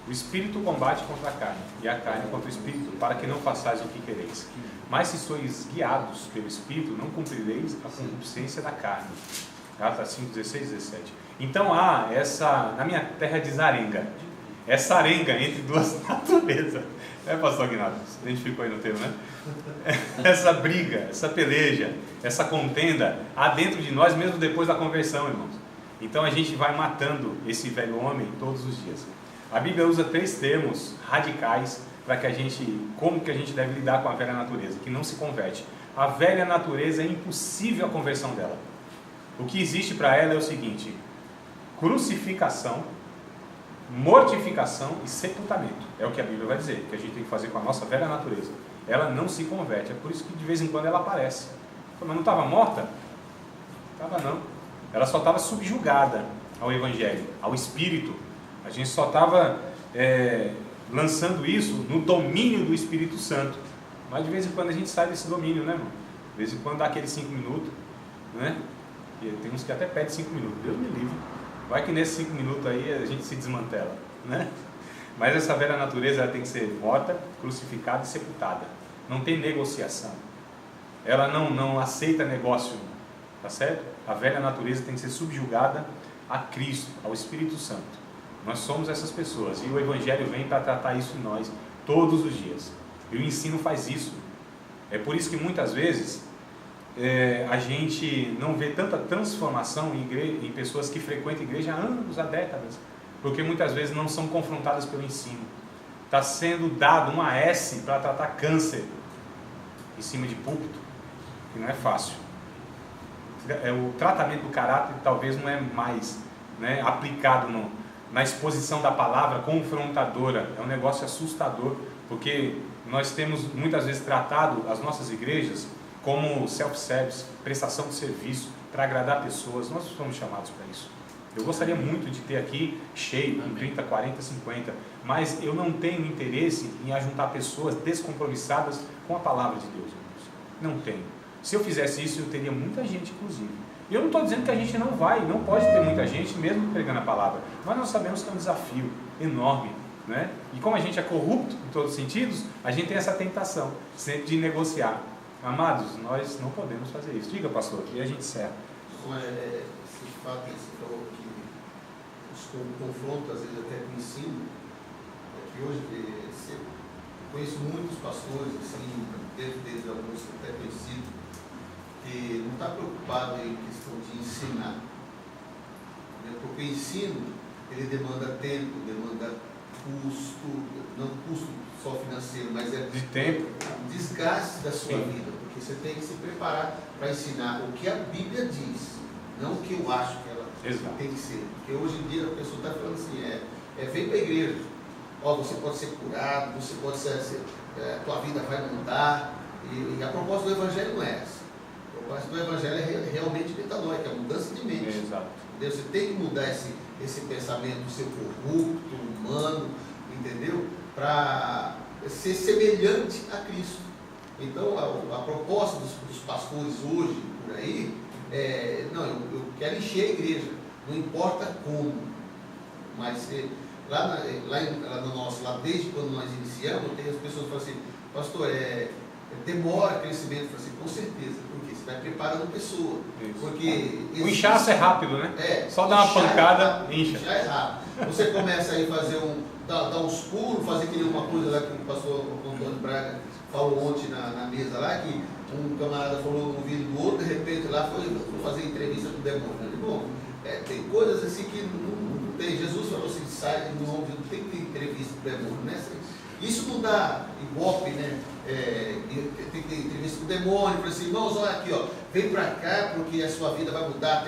O Espírito combate contra a carne, e a carne contra o Espírito, para que não façais o que quereis. Mas se sois guiados pelo Espírito, não cumprireis a concupiscência da carne. Gálatas 5, 16 e 17. Então há na minha terra diz arenga, essa arenga entre duas naturezas. Pastor Aguinaldo? Você identificou aí no termo, né? Essa briga, essa peleja, essa contenda, há dentro de nós mesmo depois da conversão, irmãos. Então a gente vai matando esse velho homem todos os dias. A Bíblia usa 3 termos radicais para como que a gente deve lidar com a velha natureza, que não se converte. A velha natureza é impossível a conversão dela. O que existe para ela é o seguinte: crucificação, mortificação e sepultamento. É o que a Bíblia vai dizer, que a gente tem que fazer com a nossa velha natureza. Ela não se converte, é por isso que de vez em quando ela aparece. Mas não estava morta? Estava não. Ela só estava subjugada ao Evangelho, ao Espírito. A gente só estava lançando isso no domínio do Espírito Santo. Mas de vez em quando a gente sai desse domínio, né, irmão? De vez em quando dá aqueles 5 minutos, né? E tem uns que até pedem 5 minutos, Deus me livre. Vai que nesses 5 minutos aí a gente se desmantela, né? Mas essa velha natureza ela tem que ser morta, crucificada e sepultada. Não tem negociação. Ela não aceita negócio, tá certo? A velha natureza tem que ser subjugada a Cristo, ao Espírito Santo. Nós somos essas pessoas e o Evangelho vem para tratar isso em nós todos os dias. E o ensino faz isso. É por isso que muitas vezes a gente não vê tanta transformação em pessoas que frequentam a igreja há anos, há décadas, porque muitas vezes não são confrontadas pelo ensino. Está sendo dado uma S para tratar câncer em cima de púlpito, que não é fácil. O tratamento do caráter talvez não é mais, né, aplicado na exposição da palavra confrontadora. É um negócio assustador, porque nós temos muitas vezes tratado as nossas igrejas como self-service, prestação de serviço, para agradar pessoas. Nós somos chamados para isso. Eu gostaria muito de ter aqui cheio, com 30, 40, 50, mas eu não tenho interesse em ajuntar pessoas descompromissadas com a palavra de Deus, irmãos. Não tenho. Se eu fizesse isso, eu teria muita gente, inclusive. E eu não estou dizendo que a gente não pode ter muita gente mesmo pregando a palavra, mas nós sabemos que é um desafio enorme, né? E como a gente é corrupto em todos os sentidos, a gente tem essa tentação sempre de negociar. Amados, nós não podemos fazer isso. Diga, pastor, e a gente encerra. Esse fato que você falou que os confrontos, às vezes até com o ensino, é que hoje eu conheço muitos pastores, assim, dentro deles alguns até conhecidos, que não está preocupado em questão de ensinar, né? Porque o ensino, ele demanda tempo, demanda custo, não custo só financeiro, mas é de tempo, desgaste da sua Sim. vida, porque você tem que se preparar para ensinar o que a Bíblia diz, não o que eu acho que ela Exato. tem que ser. Porque hoje em dia a pessoa está falando assim, vem para a igreja, você pode ser curado, você pode ser tua vida vai mudar, e a proposta do Evangelho não é essa. A proposta do Evangelho é realmente metanoica, é mudança de mente. Exato. Entendeu? Você tem que mudar esse pensamento seu corrupto, humano, entendeu? Para ser semelhante a Cristo. Então, a proposta dos pastores hoje, por aí, eu quero encher a igreja, não importa como, mas lá no nosso, lá desde quando nós iniciamos, tem as pessoas que falam assim, pastor, demora crescimento. Eu falo assim, com certeza, porque você vai preparando a pessoa. Isso. Porque O inchaço é rápido, né? Só dar uma pancada, incha. Já é rápido. Você começa aí a fazer dar uns pulos, fazer que nem uma coisa lá que o pastor Antônio Braga falou ontem na mesa lá, que um camarada falou no vídeo do outro, de repente lá foi fazer entrevista com o demônio. Eu digo, bom, tem coisas assim que não tem. Jesus falou assim, sai no nome, não tem que ter entrevista com o demônio, né? Isso não dá ibope, né? Tem que ter entrevista com o demônio, para assim, irmãos, olha aqui, ó, vem para cá porque a sua vida vai mudar,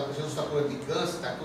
Jesus está curando de câncer, está